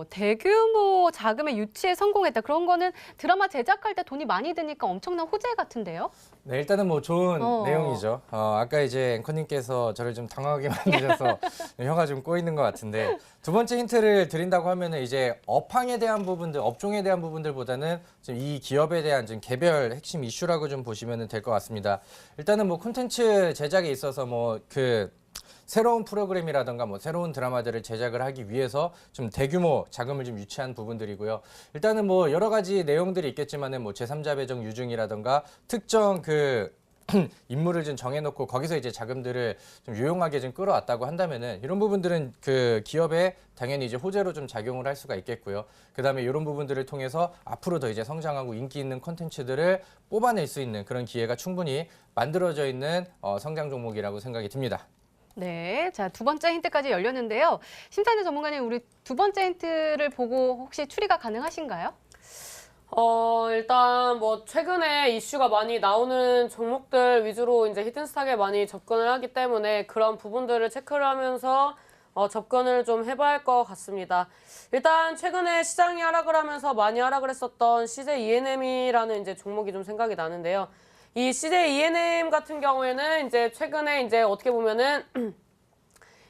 대규모 자금의 유치에 성공했다. 그런 거는 드라마 제작할 때 돈이 많이 드니까 엄청난 호재 같은데요? 네, 일단은 뭐 좋은 내용이죠. 아까 이제 앵커님께서 저를 좀 당황하게 만드셔서 혀가 좀 꼬이는 것 같은데 두 번째 힌트를 드린다고 하면은 이제 업황에 대한 부분들, 업종에 대한 부분들보다는 좀 이 기업에 대한 좀 개별 핵심 이슈라고 좀 보시면 될 것 같습니다. 일단은 뭐 콘텐츠 제작에 있어서 뭐 새로운 프로그램이라든가 뭐 새로운 드라마들을 제작을 하기 위해서 좀 대규모 자금을 좀 유치한 부분들이고요. 일단은 뭐 여러 가지 내용들이 있겠지만은 뭐 제3자 배정 유증이라든가 특정 인물을 좀 정해놓고 거기서 이제 자금들을 좀 유용하게 좀 끌어왔다고 한다면은 이런 부분들은 그 기업에 당연히 이제 호재로 좀 작용을 할 수가 있겠고요. 그다음에 이런 부분들을 통해서 앞으로 더 이제 성장하고 인기 있는 콘텐츠들을 뽑아낼 수 있는 그런 기회가 충분히 만들어져 있는 성장 종목이라고 생각이 듭니다. 네, 자, 두 번째 힌트까지 열렸는데요. 심사위원 전문가님, 우리 두 번째 힌트를 보고 혹시 추리가 가능하신가요? 일단 뭐 최근에 이슈가 많이 나오는 종목들 위주로 이제 히든스탁에 많이 접근을 하기 때문에 그런 부분들을 체크를 하면서 접근을 좀 해봐야 할 것 같습니다. 일단 최근에 시장이 하락을 하면서 많이 하락을 했었던 CJ ENM이라는 이제 종목이 좀 생각이 나는데요. 이 CJ ENM 같은 경우에는 이제 최근에 이제 어떻게 보면은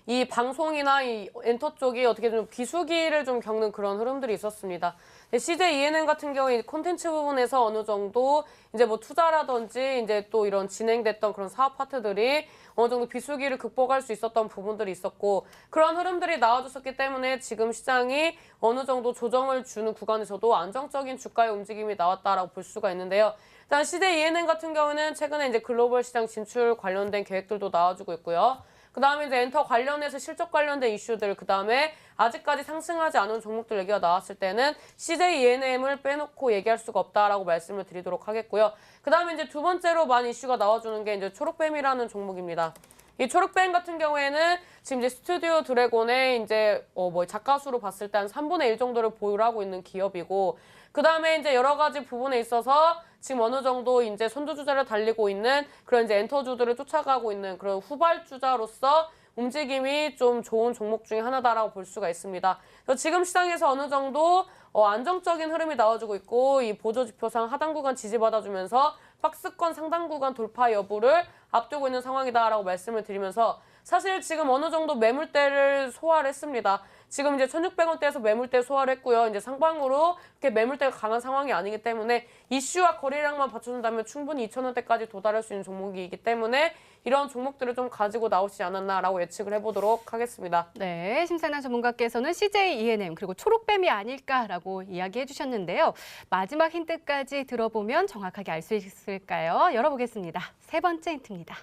이 방송이나 이 엔터 쪽이 어떻게 좀 비수기를 좀 겪는 그런 흐름들이 있었습니다. CJ ENM 같은 경우에 콘텐츠 부분에서 어느 정도 이제 뭐 투자라든지 이제 또 이런 진행됐던 그런 사업 파트들이 어느 정도 비수기를 극복할 수 있었던 부분들이 있었고 그런 흐름들이 나와줬었기 때문에 지금 시장이 어느 정도 조정을 주는 구간에서도 안정적인 주가의 움직임이 나왔다라고 볼 수가 있는데요. 일단 CJ ENM 같은 경우는 최근에 이제 글로벌 시장 진출 관련된 계획들도 나와주고 있고요. 그 다음에 이제 엔터 관련해서 실적 관련된 이슈들, 그 다음에 아직까지 상승하지 않은 종목들 얘기가 나왔을 때는 CJ ENM을 빼놓고 얘기할 수가 없다라고 말씀을 드리도록 하겠고요. 그 다음에 이제 두 번째로 많이 이슈가 나와주는 게 이제 초록뱀이라는 종목입니다. 이 초록뱀 같은 경우에는 지금 이제 스튜디오 드래곤의 이제 뭐 작가 수로 봤을 때 한 3분의 1 정도를 보유를 하고 있는 기업이고, 그 다음에 이제 여러 가지 부분에 있어서 지금 어느 정도 이제 선두주자를 달리고 있는 그런 이제 엔터주들을 쫓아가고 있는 그런 후발주자로서 움직임이 좀 좋은 종목 중에 하나다라고 볼 수가 있습니다. 그래서 지금 시장에서 어느 정도 안정적인 흐름이 나와주고 있고 이 보조지표상 하단 구간 지지받아주면서 박스권 상단 구간 돌파 여부를 앞두고 있는 상황이다라고 말씀을 드리면서 사실 지금 어느 정도 매물대를 소화를 했습니다. 지금 이제 1,600원대에서 매물대 소화를 했고요. 이제 상방으로 이렇게 매물대가 강한 상황이 아니기 때문에 이슈와 거래량만 받쳐준다면 충분히 2,000원대까지 도달할 수 있는 종목이기 때문에 이런 종목들을 좀 가지고 나오시지 않았나라고 예측을 해보도록 하겠습니다. 네, 심상남 전문가께서는 CJ ENM 그리고 초록뱀이 아닐까라고 이야기해 주셨는데요. 마지막 힌트까지 들어보면 정확하게 알 수 있을까요? 열어보겠습니다. 세 번째 힌트입니다.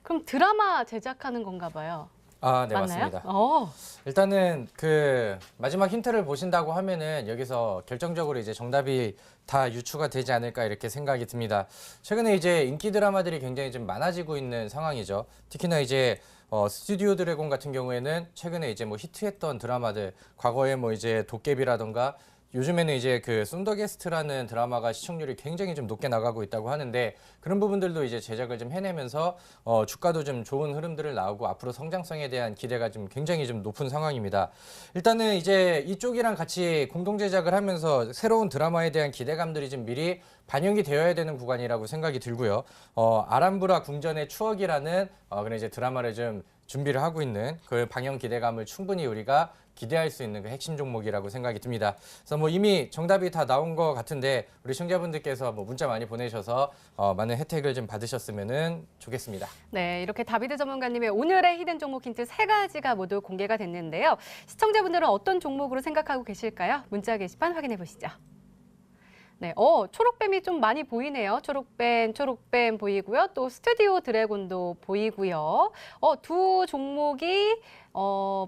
그럼 드라마 제작하는 건가 봐요. 아, 네, 맞나요? 맞습니다. 어. 일단은 그 마지막 힌트를 보신다고 하면은 여기서 결정적으로 이제 정답이 다 유추가 되지 않을까 이렇게 생각이 듭니다. 최근에 이제 인기 드라마들이 굉장히 좀 많아지고 있는 상황이죠. 특히나 이제 스튜디오 드래곤 같은 경우에는 최근에 이제 뭐 히트했던 드라마들, 과거에 뭐 이제 도깨비라던가 요즘에는 이제 그 쏜더게스트라는 드라마가 시청률이 굉장히 좀 높게 나가고 있다고 하는데 그런 부분들도 이제 제작을 좀 해내면서 주가도 좀 좋은 흐름들을 나오고 앞으로 성장성에 대한 기대가 좀 굉장히 좀 높은 상황입니다. 일단은 이제 이쪽이랑 같이 공동 제작을 하면서 새로운 드라마에 대한 기대감들이 좀 미리 반영이 되어야 되는 구간이라고 생각이 들고요. 아람브라 궁전의 추억이라는 그런 이제 드라마를 좀 준비를 하고 있는 그 방영 기대감을 충분히 우리가 기대할 수 있는 그 핵심 종목이라고 생각이 듭니다. 그래서 뭐 이미 정답이 다 나온 것 같은데 우리 시청자분들께서 뭐 문자 많이 보내셔서 많은 혜택을 좀 받으셨으면 좋겠습니다. 네, 이렇게 다비드 전문가님의 오늘의 히든 종목 힌트 세 가지가 모두 공개가 됐는데요. 시청자분들은 어떤 종목으로 생각하고 계실까요? 문자 게시판 확인해 보시죠. 네, 초록뱀이 좀 많이 보이네요. 초록뱀 보이고요. 또 스튜디오 드래곤도 보이고요. 두 종목이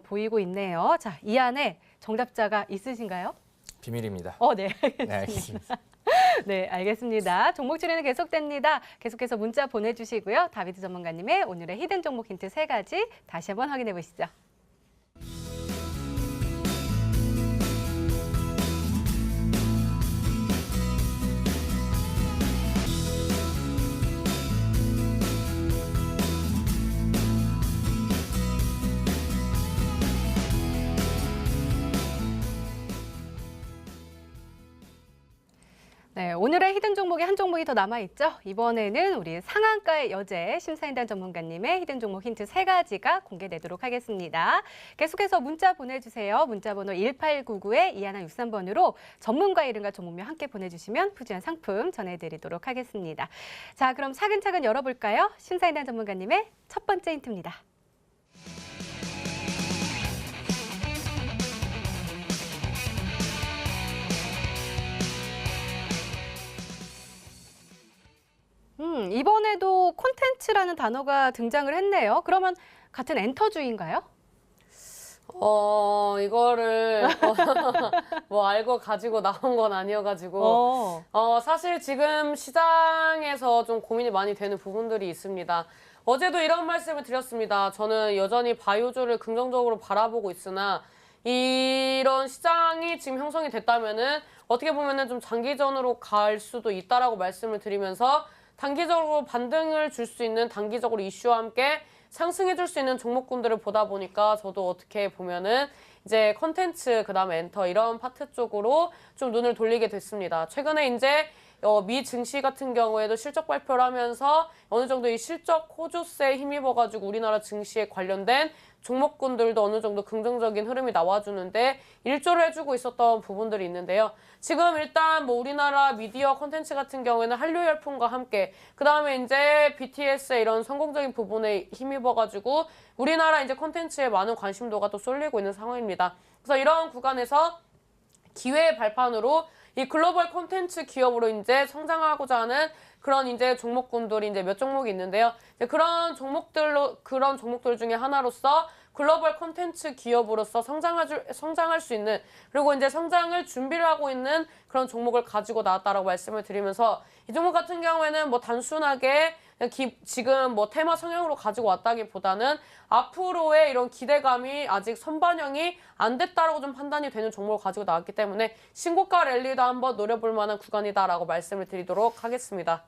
보이고 있네요. 자, 이 안에 정답자가 있으신가요? 비밀입니다. 네, 네, 알겠습니다. 네, 알겠습니다. 종목 추리는 계속됩니다. 계속해서 문자 보내주시고요. 다비드 전문가님의 오늘의 히든 종목 힌트 세 가지 다시 한번 확인해 보시죠. 네, 오늘의 히든 종목이 한 종목이 더 남아있죠. 이번에는 우리 상한가의 여제 심사인단 전문가님의 히든 종목 힌트 3가지가 공개되도록 하겠습니다. 계속해서 문자 보내주세요. 문자번호 1899-2163번으로 전문가 이름과 종목명 함께 보내주시면 푸짐한 상품 전해드리도록 하겠습니다. 자, 그럼 차근차근 열어볼까요? 심사인단 전문가님의 첫 번째 힌트입니다. 이번에도 콘텐츠라는 단어가 등장을 했네요. 그러면 같은 엔터주인가요? 이거를 뭐 알고 가지고 나온 건 아니어가지고 사실 지금 시장에서 좀 고민이 많이 되는 부분들이 있습니다. 어제도 이런 말씀을 드렸습니다. 저는 여전히 바이오주를 긍정적으로 바라보고 있으나 이런 시장이 지금 형성이 됐다면은 어떻게 보면은 좀 장기전으로 갈 수도 있다라고 말씀을 드리면서 단기적으로 반등을 줄 수 있는 단기적으로 이슈와 함께 상승해 줄 수 있는 종목군들을 보다 보니까 저도 어떻게 보면은 이제 컨텐츠 그다음에 엔터 이런 파트 쪽으로 좀 눈을 돌리게 됐습니다. 최근에 이제 미 증시 같은 경우에도 실적 발표를 하면서 어느 정도 이 실적 호조세에 힘입어가지고 우리나라 증시에 관련된 종목군들도 어느 정도 긍정적인 흐름이 나와주는데 일조를 해주고 있었던 부분들이 있는데요. 지금 일단 뭐 우리나라 미디어 콘텐츠 같은 경우에는 한류 열풍과 함께 그 다음에 이제 BTS의 이런 성공적인 부분에 힘입어가지고 우리나라 이제 콘텐츠에 많은 관심도가 또 쏠리고 있는 상황입니다. 그래서 이런 구간에서 기회의 발판으로 이 글로벌 콘텐츠 기업으로 이제 성장하고자 하는 그런 이제 종목군들이 이제 몇 종목이 있는데요. 그런 종목들 중에 하나로서 글로벌 콘텐츠 기업으로서 성장할 수 있는 그리고 이제 성장을 준비를 하고 있는 그런 종목을 가지고 나왔다라고 말씀을 드리면서 이 종목 같은 경우에는 뭐 단순하게 지금 뭐 테마 성향으로 가지고 왔다기보다는 앞으로의 이런 기대감이 아직 선반영이 안 됐다라고 좀 판단이 되는 종목을 가지고 나왔기 때문에 신고가 랠리도 한번 노려볼 만한 구간이다라고 말씀을 드리도록 하겠습니다.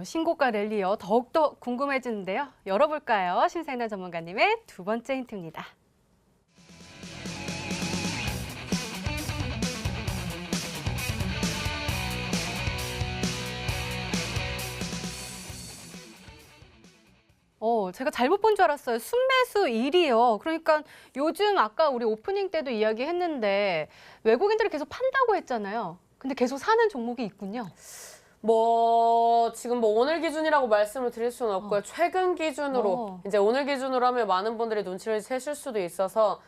신고가 랠리요. 더욱더 궁금해지는데요. 열어볼까요? 심사인단 전문가님의 두 번째 힌트입니다. 제가 잘못 본 줄 알았어요. 순매수 1위요. 그러니까 요즘 아까 우리 오프닝 때도 이야기했는데 외국인들이 계속 판다고 했잖아요. 근데 계속 사는 종목이 있군요. 지금 오늘 기준이라고 말씀을 드릴 수는 없고요. 최근 기준으로 이제 오늘 기준으로 하면 많은 분들이 눈치를 채실 수도 있어서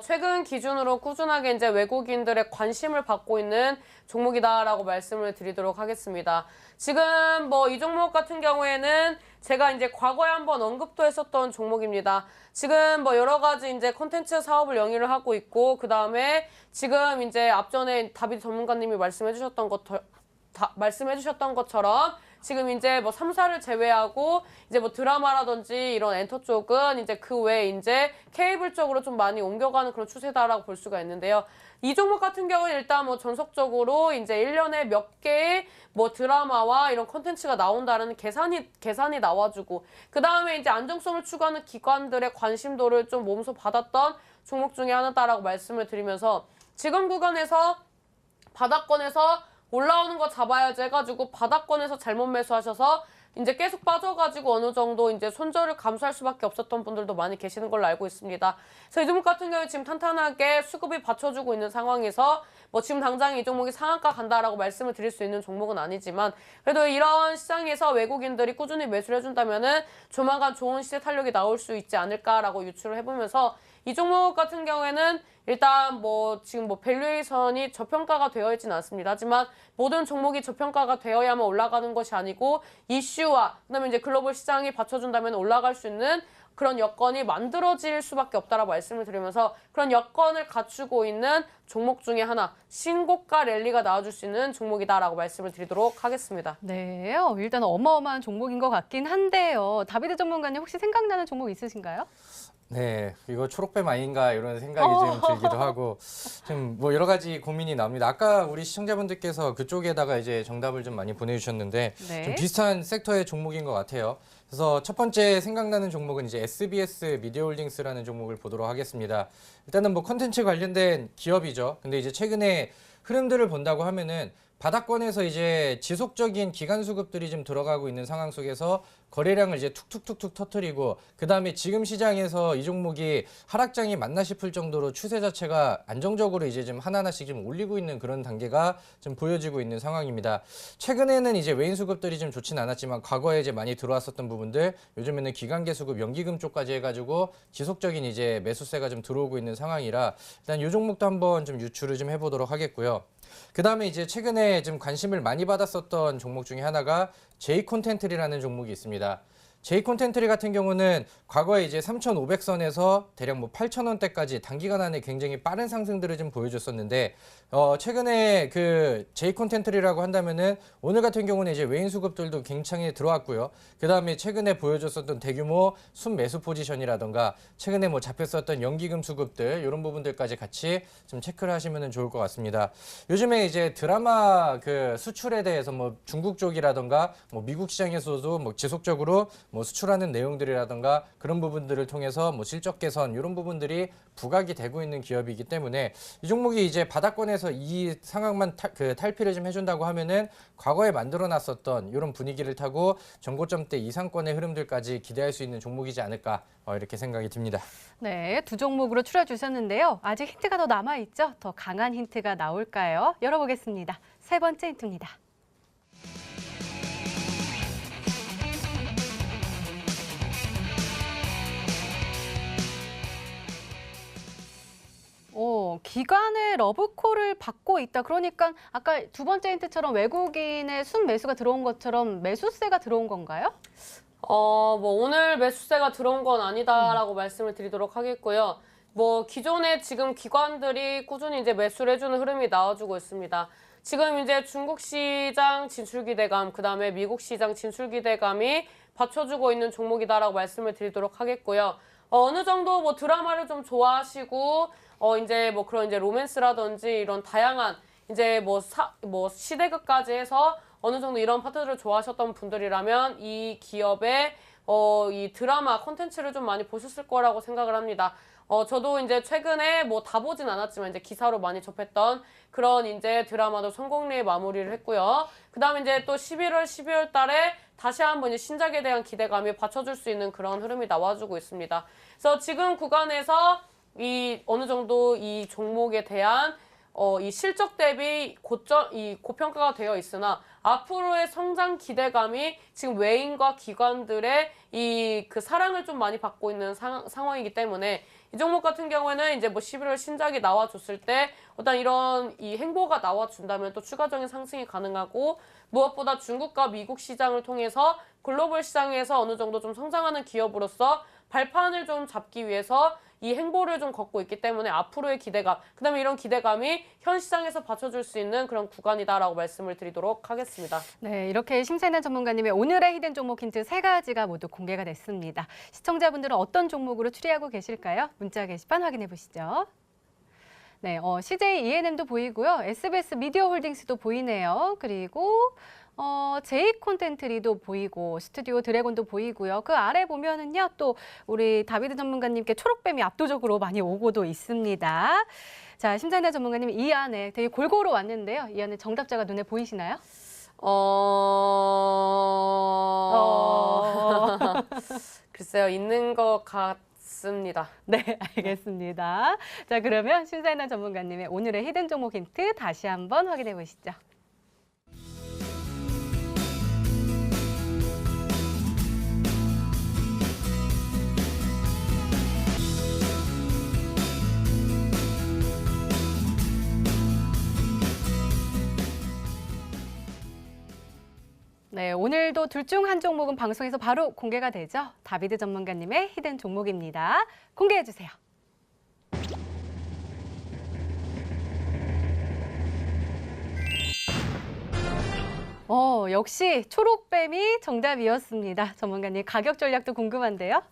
최근 기준으로 꾸준하게 이제 외국인들의 관심을 받고 있는 종목이다라고 말씀을 드리도록 하겠습니다. 지금 이 종목 같은 경우에는 제가 이제 과거에 한번 언급도 했었던 종목입니다. 지금 여러 가지 이제 콘텐츠 사업을 영위를 하고 있고, 그 다음에 지금 이제 앞전에 다비드 전문가님이 말씀해 주셨던 것처럼 지금 이제 3사를 제외하고 이제 드라마라든지 이런 엔터 쪽은 이제 그 외에 이제 케이블 쪽으로 좀 많이 옮겨가는 그런 추세다라고 볼 수가 있는데요. 이 종목 같은 경우는 일단 전속적으로 이제 1년에 몇 개의 드라마와 이런 콘텐츠가 나온다는 계산이 나와주고, 그 다음에 이제 안정성을 추구하는 기관들의 관심도를 좀 몸소 받았던 종목 중에 하나다라고 말씀을 드리면서 지금 구간에서 바닥권에서 올라오는 거 잡아야지 해가지고 바닥권에서 잘못 매수하셔서 이제 계속 빠져가지고 어느 정도 이제 손절을 감수할 수밖에 없었던 분들도 많이 계시는 걸로 알고 있습니다. 그래서 이 종목 같은 경우에 지금 탄탄하게 수급이 받쳐주고 있는 상황에서 지금 당장 이 종목이 상한가 간다라고 말씀을 드릴 수 있는 종목은 아니지만 그래도 이런 시장에서 외국인들이 꾸준히 매수를 해준다면은 조만간 좋은 시세 탄력이 나올 수 있지 않을까라고 유추를 해보면서 이 종목 같은 경우에는 일단 지금 밸류에이션이 저평가가 되어 있지는 않습니다. 하지만 모든 종목이 저평가가 되어야만 올라가는 것이 아니고 이슈와 그다음에 이제 글로벌 시장이 받쳐준다면 올라갈 수 있는 그런 여건이 만들어질 수밖에 없다라고 말씀을 드리면서 그런 여건을 갖추고 있는 종목 중에 하나, 신고가 랠리가 나와줄 수 있는 종목이다라고 말씀을 드리도록 하겠습니다. 네, 일단 어마어마한 종목인 것 같긴 한데요. 다비드 전문가님 혹시 생각나는 종목 있으신가요? 네, 이거 초록뱀 아닌가 이런 생각이 좀 들기도 하고 좀 여러 가지 고민이 나옵니다. 아까 우리 시청자분들께서 그쪽에다가 이제 정답을 좀 많이 보내주셨는데 네. 좀 비슷한 섹터의 종목인 것 같아요. 그래서 첫 번째 생각나는 종목은 이제 SBS 미디어홀딩스라는 종목을 보도록 하겠습니다. 일단은 컨텐츠 관련된 기업이죠. 근데 이제 최근에 흐름들을 본다고 하면은 바닥권에서 이제 지속적인 기간 수급들이 좀 들어가고 있는 상황 속에서 거래량을 이제 툭툭툭툭 터뜨리고 그다음에 지금 시장에서 이 종목이 하락장이 맞나 싶을 정도로 추세 자체가 안정적으로 이제 좀 하나하나씩 좀 올리고 있는 그런 단계가 좀 보여지고 있는 상황입니다. 최근에는 이제 외인 수급들이 좀 좋진 않았지만 과거에 이제 많이 들어왔었던 부분들 요즘에는 기관계 수급, 연기금 쪽까지 해가지고 지속적인 이제 매수세가 좀 들어오고 있는 상황이라 일단 이 종목도 한번 좀 유추를 좀 해보도록 하겠고요. 그다음에 이제 최근에 좀 관심을 많이 받았었던 종목 중에 하나가 J콘텐트리라는 종목이 있습니다. J콘텐트리 같은 경우는 과거에 이제 3,500선에서 대략 뭐 8,000원대까지 단기간 안에 굉장히 빠른 상승들을 좀 보여줬었는데 최근에 그 J콘텐트리라고 한다면은 오늘 같은 경우는 이제 외인 수급들도 굉장히 들어왔고요. 그다음에 최근에 보여줬었던 대규모 순매수 포지션이라던가 최근에 뭐 잡혔었던 연기금 수급들 이런 부분들까지 같이 좀 체크를 하시면 좋을 것 같습니다. 요즘에 이제 드라마 그 수출에 대해서 뭐 중국 쪽이라던가 뭐 미국 시장에서도 뭐 지속적으로 뭐 수출하는 내용들이라던가 그런 부분들을 통해서 뭐 실적 개선 이런 부분들이 부각이 되고 있는 기업이기 때문에 이 종목이 이제 바닥권에서 이 상황만 탈피를 좀 해준다고 하면은 과거에 만들어놨었던 이런 분위기를 타고 전고점대 이상권의 흐름들까지 기대할 수 있는 종목이지 않을까 이렇게 생각이 듭니다. 네, 두 종목으로 추려주셨는데요. 아직 힌트가 더 남아있죠? 더 강한 힌트가 나올까요? 열어보겠습니다. 세 번째 힌트입니다. 기관의 러브콜을 받고 있다. 그러니까 아까 두 번째 힌트처럼 외국인의 순매수가 들어온 것처럼 매수세가 들어온 건가요? 뭐 오늘 매수세가 들어온 건 아니다라고 말씀을 드리도록 하겠고요. 뭐 기존에 지금 기관들이 꾸준히 이제 매수를 해주는 흐름이 나와주고 있습니다. 지금 이제 중국 시장 진출 기대감, 그다음에 미국 시장 진출 기대감이 받쳐주고 있는 종목이다라고 말씀을 드리도록 하겠고요. 어느 정도 뭐 드라마를 좀 좋아하시고 이제 뭐 그런 이제 로맨스라든지 이런 다양한 이제 뭐 시대극까지 해서 어느 정도 이런 파트들을 좋아하셨던 분들이라면 이 기업의 이 드라마 콘텐츠를 좀 많이 보셨을 거라고 생각을 합니다. 저도 이제 최근에 뭐 다 보진 않았지만 이제 기사로 많이 접했던 그런 이제 드라마도 성공리에 마무리를 했고요. 그다음에 이제 또 11월, 12월 달에 다시 한번 이제 신작에 대한 기대감이 받쳐줄 수 있는 그런 흐름이 나와주고 있습니다. 그래서 지금 구간에서 이 어느 정도 이 종목에 대한 이 실적 대비 고평가가 되어 있으나 앞으로의 성장 기대감이 지금 외인과 기관들의 그 사랑을 좀 많이 받고 있는 상황이기 때문에 이 종목 같은 경우에는 이제 뭐 11월 신작이 나와줬을 때 어떤 이런 이 행보가 나와준다면 또 추가적인 상승이 가능하고 무엇보다 중국과 미국 시장을 통해서 글로벌 시장에서 어느 정도 좀 성장하는 기업으로서 발판을 좀 잡기 위해서 이 행보를 좀 걷고 있기 때문에 앞으로의 기대감, 그다음에 이런 기대감이 현 시장에서 받쳐줄 수 있는 그런 구간이다라고 말씀을 드리도록 하겠습니다. 네, 이렇게 심세난 전문가님의 오늘의 히든 종목 힌트 세 가지가 모두 공개가 됐습니다. 시청자분들은 어떤 종목으로 추리하고 계실까요? 문자 게시판 확인해 보시죠. 네, CJ ENM도 보이고요. SBS 미디어 홀딩스도 보이네요. 그리고 제이콘텐트리도 보이고 스튜디오 드래곤도 보이고요. 그 아래 보면은요, 또 우리 다비드 전문가님께 초록뱀이 압도적으로 많이 오고도 있습니다. 자, 심상래 전문가님 이 안에 되게 골고루 왔는데요. 이 안에 정답자가 눈에 보이시나요? 글쎄요, 있는 것 같습니다. 네, 알겠습니다. 자, 그러면 심상래 전문가님의 오늘의 히든 종목 힌트 다시 한번 확인해 보시죠. 네, 오늘도 둘 중 한 종목은 방송에서 바로 공개가 되죠. 다비드 전문가님의 히든 종목입니다. 공개해 주세요. 역시 초록뱀이 정답이었습니다. 전문가님 가격 전략도 궁금한데요.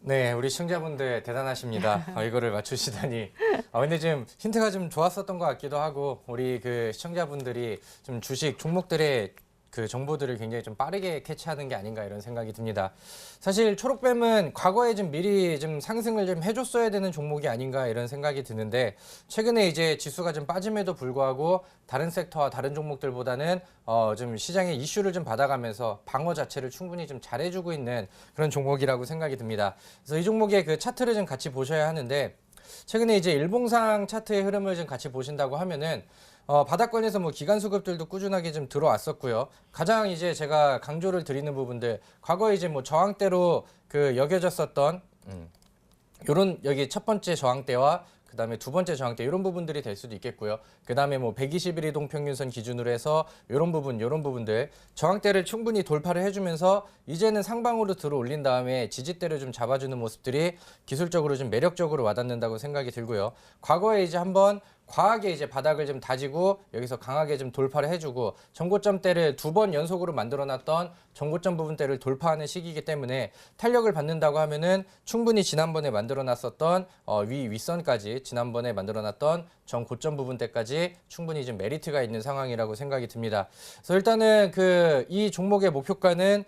네, 우리 시청자분들 대단하십니다. 이거를 맞추시다니. 근데 지금 힌트가 좀 좋았었던 것 같기도 하고 우리 그 시청자분들이 좀 주식 종목들의 그 정보들을 굉장히 좀 빠르게 캐치하는 게 아닌가 이런 생각이 듭니다. 사실 초록뱀은 과거에 좀 미리 좀 상승을 좀 해줬어야 되는 종목이 아닌가 이런 생각이 드는데 최근에 이제 지수가 좀 빠짐에도 불구하고 다른 섹터와 다른 종목들보다는 좀 시장의 이슈를 좀 받아가면서 방어 자체를 충분히 좀 잘해주고 있는 그런 종목이라고 생각이 듭니다. 그래서 이 종목의 그 차트를 좀 같이 보셔야 하는데 최근에 이제 일봉상 차트의 흐름을 좀 같이 보신다고 하면은 바닥권에서 뭐 기간 수급들도 꾸준하게 좀 들어왔었고요. 가장 이제 제가 강조를 드리는 부분들 과거에 이제 뭐 저항대로 그 여겨졌었던 요런 여기 첫 번째 저항대와 그다음에 두 번째 저항대 이런 부분들이 될 수도 있겠고요. 그다음에 뭐 120일 이동 평균선 기준으로 해서 이런 부분들 저항대를 충분히 돌파를 해주면서 이제는 상방으로 들어 올린 다음에 지지대를 좀 잡아주는 모습들이 기술적으로 좀 매력적으로 와닿는다고 생각이 들고요. 과거에 이제 한번 과하게 이제 바닥을 좀 다지고 여기서 강하게 좀 돌파를 해주고 전고점대를 두 번 연속으로 만들어놨던 전고점 부분대를 돌파하는 시기이기 때문에 탄력을 받는다고 하면은 충분히 지난번에 만들어놨었던 윗선까지 지난번에 만들어놨던 전고점 부분대까지 충분히 좀 메리트가 있는 상황이라고 생각이 듭니다. 그래서 일단은 이 종목의 목표가는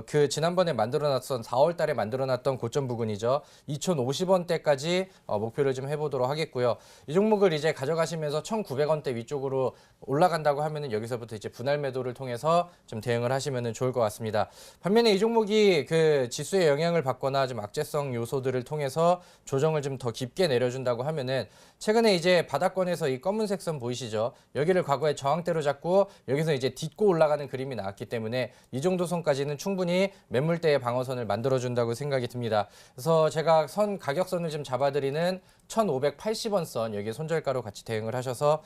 그 지난번에 만들어놨던 4월 달에 만들어놨던 고점 부근이죠. 2,050원대까지 목표를 좀 해보도록 하겠고요. 이 종목을 이제 가져가시면서 1,900원대 위쪽으로 올라간다고 하면은 여기서부터 이제 분할 매도를 통해서 좀 대응을 하시면은 좋을 것 같습니다. 반면에 이 종목이 그 지수의 영향을 받거나 좀 악재성 요소들을 통해서 조정을 좀 더 깊게 내려준다고 하면은 최근에 이제 바닥권에서 이 검은색 선 보이시죠? 여기를 과거에 저항대로 잡고 여기서 이제 딛고 올라가는 그림이 나왔기 때문에 이 정도 선까지는 충분히 매물대의 방어선을 만들어준다고 생각이 듭니다. 그래서 제가 가격선을 좀 잡아드리는 1,580원 선 여기 손절가로 같이 대응을 하셔서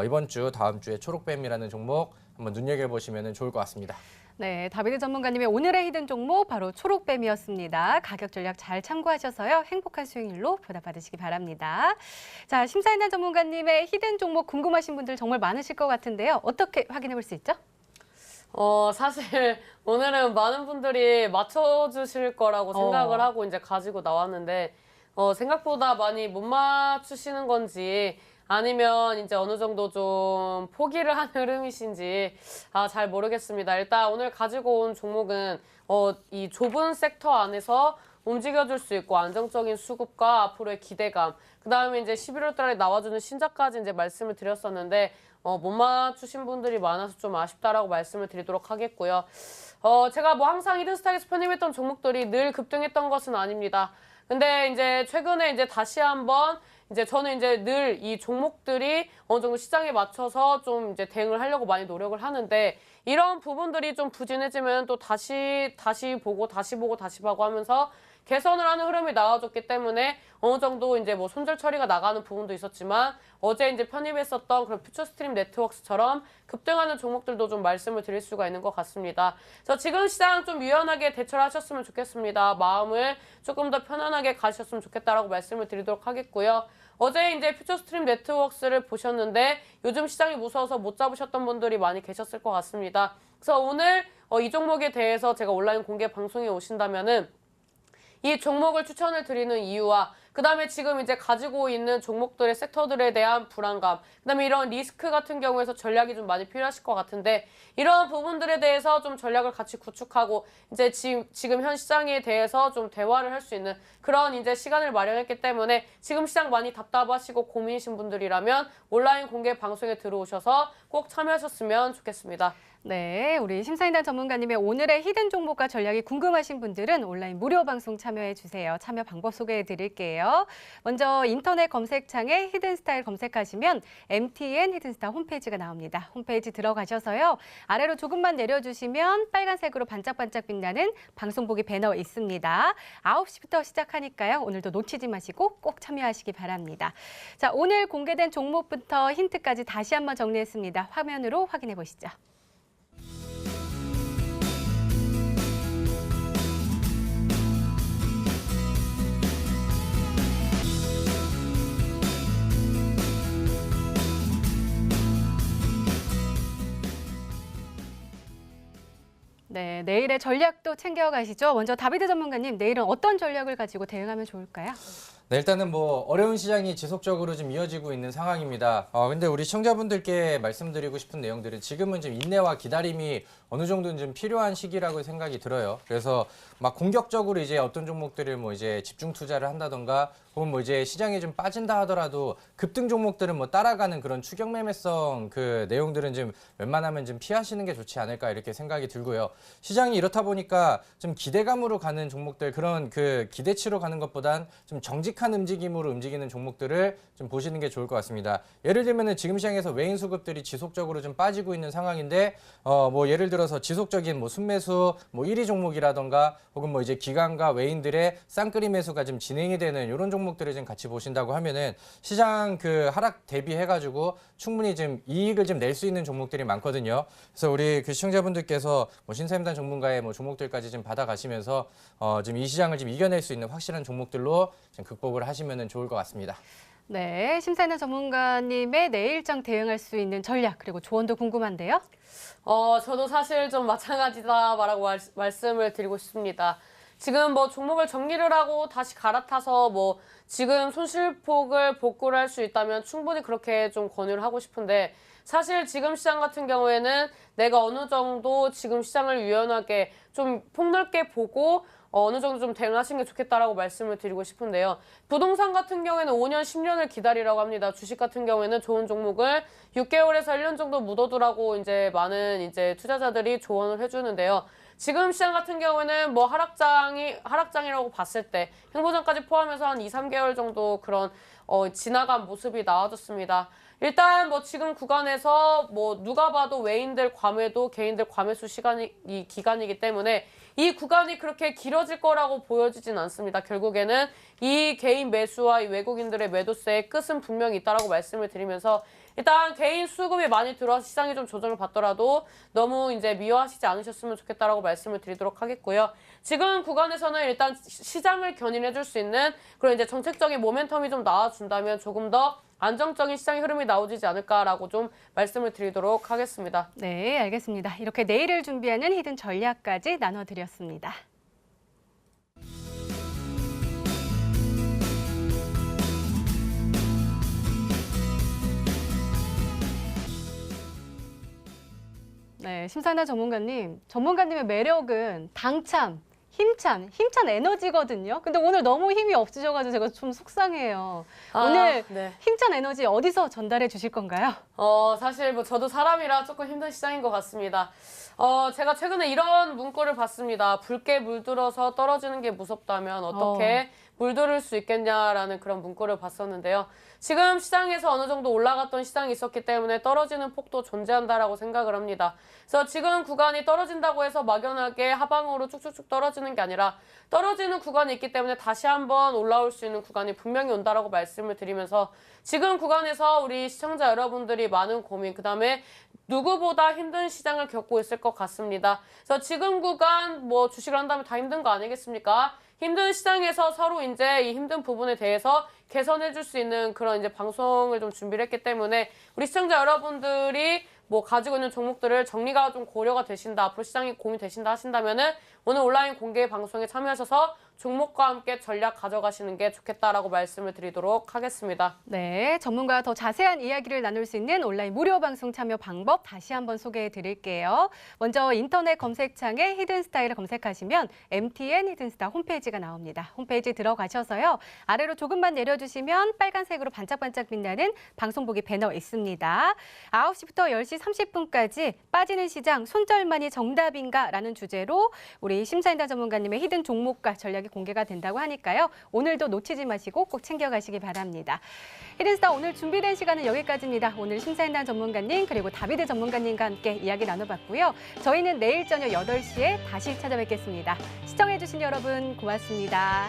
이번 주 다음 주에 초록뱀이라는 종목 한번 눈여겨보시면 좋을 것 같습니다. 네, 다비드 전문가님의 오늘의 히든 종목 바로 초록뱀이었습니다. 가격 전략 잘 참고하셔서요. 행복한 수익률로 보답받으시기 바랍니다. 자, 심사인단 전문가님의 히든 종목 궁금하신 분들 정말 많으실 것 같은데요. 어떻게 확인해 볼 수 있죠? 사실 오늘은 많은 분들이 맞춰주실 거라고 생각을 하고 이제 가지고 나왔는데 생각보다 많이 못 맞추시는 건지 아니면 이제 어느 정도 좀 포기를 한 흐름이신지 잘 모르겠습니다. 일단 오늘 가지고 온 종목은 이 좁은 섹터 안에서 움직여줄 수 있고 안정적인 수급과 앞으로의 기대감, 그 다음에 이제 11월 달에 나와주는 신작까지 이제 말씀을 드렸었는데 못 맞추신 분들이 많아서 좀 아쉽다라고 말씀을 드리도록 하겠고요. 제가 뭐 항상 히든스탁에서 편입했던 종목들이 늘 급등했던 것은 아닙니다. 근데 이제 최근에 이제 다시 한번 이제 저는 이제 늘 이 종목들이 어느 정도 시장에 맞춰서 좀 이제 대응을 하려고 많이 노력을 하는데 이런 부분들이 좀 부진해지면 또 다시 보고 하면서 개선을 하는 흐름이 나와줬기 때문에 어느 정도 이제 뭐 손절 처리가 나가는 부분도 있었지만 어제 이제 편입했었던 그런 퓨처스트림 네트워크스처럼 급등하는 종목들도 좀 말씀을 드릴 수가 있는 것 같습니다. 그래서 지금 시장 좀 유연하게 대처를 하셨으면 좋겠습니다. 마음을 조금 더 편안하게 가셨으면 좋겠다라고 말씀을 드리도록 하겠고요. 어제 이제 퓨처스트림 네트워크스를 보셨는데 요즘 시장이 무서워서 못 잡으셨던 분들이 많이 계셨을 것 같습니다. 그래서 오늘 이 종목에 대해서 제가 온라인 공개 방송에 오신다면은 이 종목을 추천을 드리는 이유와 그다음에 지금 이제 가지고 있는 종목들의 섹터들에 대한 불안감, 그다음에 이런 리스크 같은 경우에서 전략이 좀 많이 필요하실 것 같은데 이런 부분들에 대해서 좀 전략을 같이 구축하고 이제 지금 현 시장에 대해서 좀 대화를 할 수 있는 그런 이제 시간을 마련했기 때문에 지금 시장 많이 답답하시고 고민이신 분들이라면 온라인 공개 방송에 들어오셔서 꼭 참여하셨으면 좋겠습니다. 네, 우리 심사인단 전문가님의 오늘의 히든 종목과 전략이 궁금하신 분들은 온라인 무료 방송 참여해 주세요. 참여 방법 소개해 드릴게요. 먼저 인터넷 검색창에 히든스타일 검색하시면 MTN 히든스타 홈페이지가 나옵니다. 홈페이지 들어가셔서요. 아래로 조금만 내려주시면 빨간색으로 반짝반짝 빛나는 방송 보기 배너 있습니다. 9시부터 시작하니까요. 오늘도 놓치지 마시고 꼭 참여하시기 바랍니다. 자, 오늘 공개된 종목부터 힌트까지 다시 한번 정리했습니다. 화면으로 확인해 보시죠. 네, 내일의 전략도 챙겨가시죠. 먼저 다비드 전문가님, 내일은 어떤 전략을 가지고 대응하면 좋을까요? 네, 일단은 뭐 어려운 시장이 지속적으로 좀 이어지고 있는 상황입니다. 근데 우리 시청자분들께 말씀드리고 싶은 내용들은 지금은 좀 인내와 기다림이 어느 정도는 좀 필요한 시기라고 생각이 들어요. 그래서 막 공격적으로 이제 어떤 종목들을 뭐 이제 집중 투자를 한다던가 혹은 뭐 이제 시장이 좀 빠진다 하더라도 급등 종목들은 뭐 따라가는 그런 추격 매매성 그 내용들은 좀 웬만하면 좀 피하시는 게 좋지 않을까 이렇게 생각이 들고요. 시장이 이렇다 보니까 좀 기대감으로 가는 종목들 그런 그 기대치로 가는 것보단 좀 정직한 움직임으로 움직이는 종목들을 좀 보시는 게 좋을 것 같습니다. 예를 들면은 지금 시장에서 외인 수급들이 지속적으로 좀 빠지고 있는 상황인데 뭐 예를 들어서 지속적인 뭐 순매수 뭐 1위 종목이라던가 혹은 뭐 이제 기관과 외인들의 쌍끌이 매수가 좀 진행이 되는 이런 종목들을 좀 같이 보신다고 하면은 시장 그 하락 대비해가지고 충분히 좀 이익을 좀 낼 수 있는 종목들이 많거든요. 그래서 우리 그 시청자분들께서 뭐 신사임당 전문가의 뭐 종목들까지 좀 받아가시면서 좀 이 시장을 좀 이겨낼 수 있는 확실한 종목들로 좀 극복을 하시면은 좋을 것 같습니다. 네, 심사위원 전문가님의 내일장 대응할 수 있는 전략 그리고 조언도 궁금한데요. 저도 사실 좀 마찬가지다라고 말씀을 드리고 싶습니다. 지금 뭐 종목을 정리를 하고 다시 갈아타서 뭐 지금 손실폭을 복구를 할 수 있다면 충분히 그렇게 좀 권유를 하고 싶은데 사실 지금 시장 같은 경우에는 내가 어느 정도 지금 시장을 유연하게 좀 폭넓게 보고 어느 정도 좀 대응하시는 게 좋겠다라고 말씀을 드리고 싶은데요. 부동산 같은 경우에는 5년, 10년을 기다리라고 합니다. 주식 같은 경우에는 좋은 종목을 6개월에서 1년 정도 묻어두라고 이제 많은 이제 투자자들이 조언을 해주는데요. 지금 시장 같은 경우에는 뭐 하락장이라고 봤을 때 행보장까지 포함해서 한 2, 3개월 정도 그런 지나간 모습이 나와줬습니다. 일단 뭐 지금 구간에서 뭐 누가 봐도 외인들 과매도 개인들 과매수 기간이기 때문에 이 구간이 그렇게 길어질 거라고 보여지진 않습니다. 결국에는 이 개인 매수와 이 외국인들의 매도세의 끝은 분명히 있다라고 말씀을 드리면서 일단 개인 수급이 많이 들어와서 시장이 좀 조정을 받더라도 너무 이제 미워하시지 않으셨으면 좋겠다라고 말씀을 드리도록 하겠고요. 지금 구간에서는 일단 시장을 견인해 줄 수 있는 그런 이제 정책적인 모멘텀이 좀 나와준다면 조금 더 안정적인 시장의 흐름이 나오지 않을까라고 좀 말씀을 드리도록 하겠습니다. 네, 알겠습니다. 이렇게 내일을 준비하는 히든 전략까지 나눠드렸습니다. 네, 심사나 전문가님의 매력은 당참, 힘찬 에너지거든요. 근데 오늘 너무 힘이 없으셔가지고 제가 좀 속상해요. 오늘 네. 힘찬 에너지 어디서 전달해 주실 건가요? 사실 뭐 저도 사람이라 조금 힘든 시장인 것 같습니다. 제가 최근에 이런 문구를 봤습니다. 붉게 물들어서 떨어지는 게 무섭다면 어떻게 물들을 수 있겠냐라는 그런 문구를 봤었는데요. 지금 시장에서 어느 정도 올라갔던 시장이 있었기 때문에 떨어지는 폭도 존재한다라고 생각을 합니다. 그래서 지금 구간이 떨어진다고 해서 막연하게 하방으로 쭉쭉쭉 떨어지는 게 아니라 떨어지는 구간이 있기 때문에 다시 한번 올라올 수 있는 구간이 분명히 온다라고 말씀을 드리면서 지금 구간에서 우리 시청자 여러분들이 많은 고민, 그다음에 누구보다 힘든 시장을 겪고 있을 것 같습니다. 그래서 지금 구간 뭐 주식을 한다면 다 힘든 거 아니겠습니까? 힘든 시장에서 서로 이제 이 힘든 부분에 대해서 개선해 줄 수 있는 그런 이제 방송을 좀 준비를 했기 때문에 우리 시청자 여러분들이 뭐 가지고 있는 종목들을 정리가 좀 고려가 되신다, 앞으로 시장이 고민되신다 하신다면은 오늘 온라인 공개 방송에 참여하셔서 종목과 함께 전략 가져가시는 게 좋겠다라고 말씀을 드리도록 하겠습니다. 네, 전문가와 더 자세한 이야기를 나눌 수 있는 온라인 무료 방송 참여 방법 다시 한번 소개해 드릴게요. 먼저 인터넷 검색창에 히든스타일을 검색하시면 MTN 히든스타 홈페이지가 나옵니다. 홈페이지 들어가셔서요. 아래로 조금만 내려주시면 빨간색으로 반짝반짝 빛나는 방송 보기 배너 있습니다. 9시부터 10시 30분까지 빠지는 시장 손절만이 정답인가 라는 주제로 우리 심사인단 전문가님의 히든 종목과 전략이 공개가 된다고 하니까요. 오늘도 놓치지 마시고 꼭 챙겨가시기 바랍니다. 히든스타 오늘 준비된 시간은 여기까지입니다. 오늘 심사인단 전문가님 그리고 다비드 전문가님과 함께 이야기 나눠봤고요. 저희는 내일 저녁 8시에 다시 찾아뵙겠습니다. 시청해주신 여러분 고맙습니다.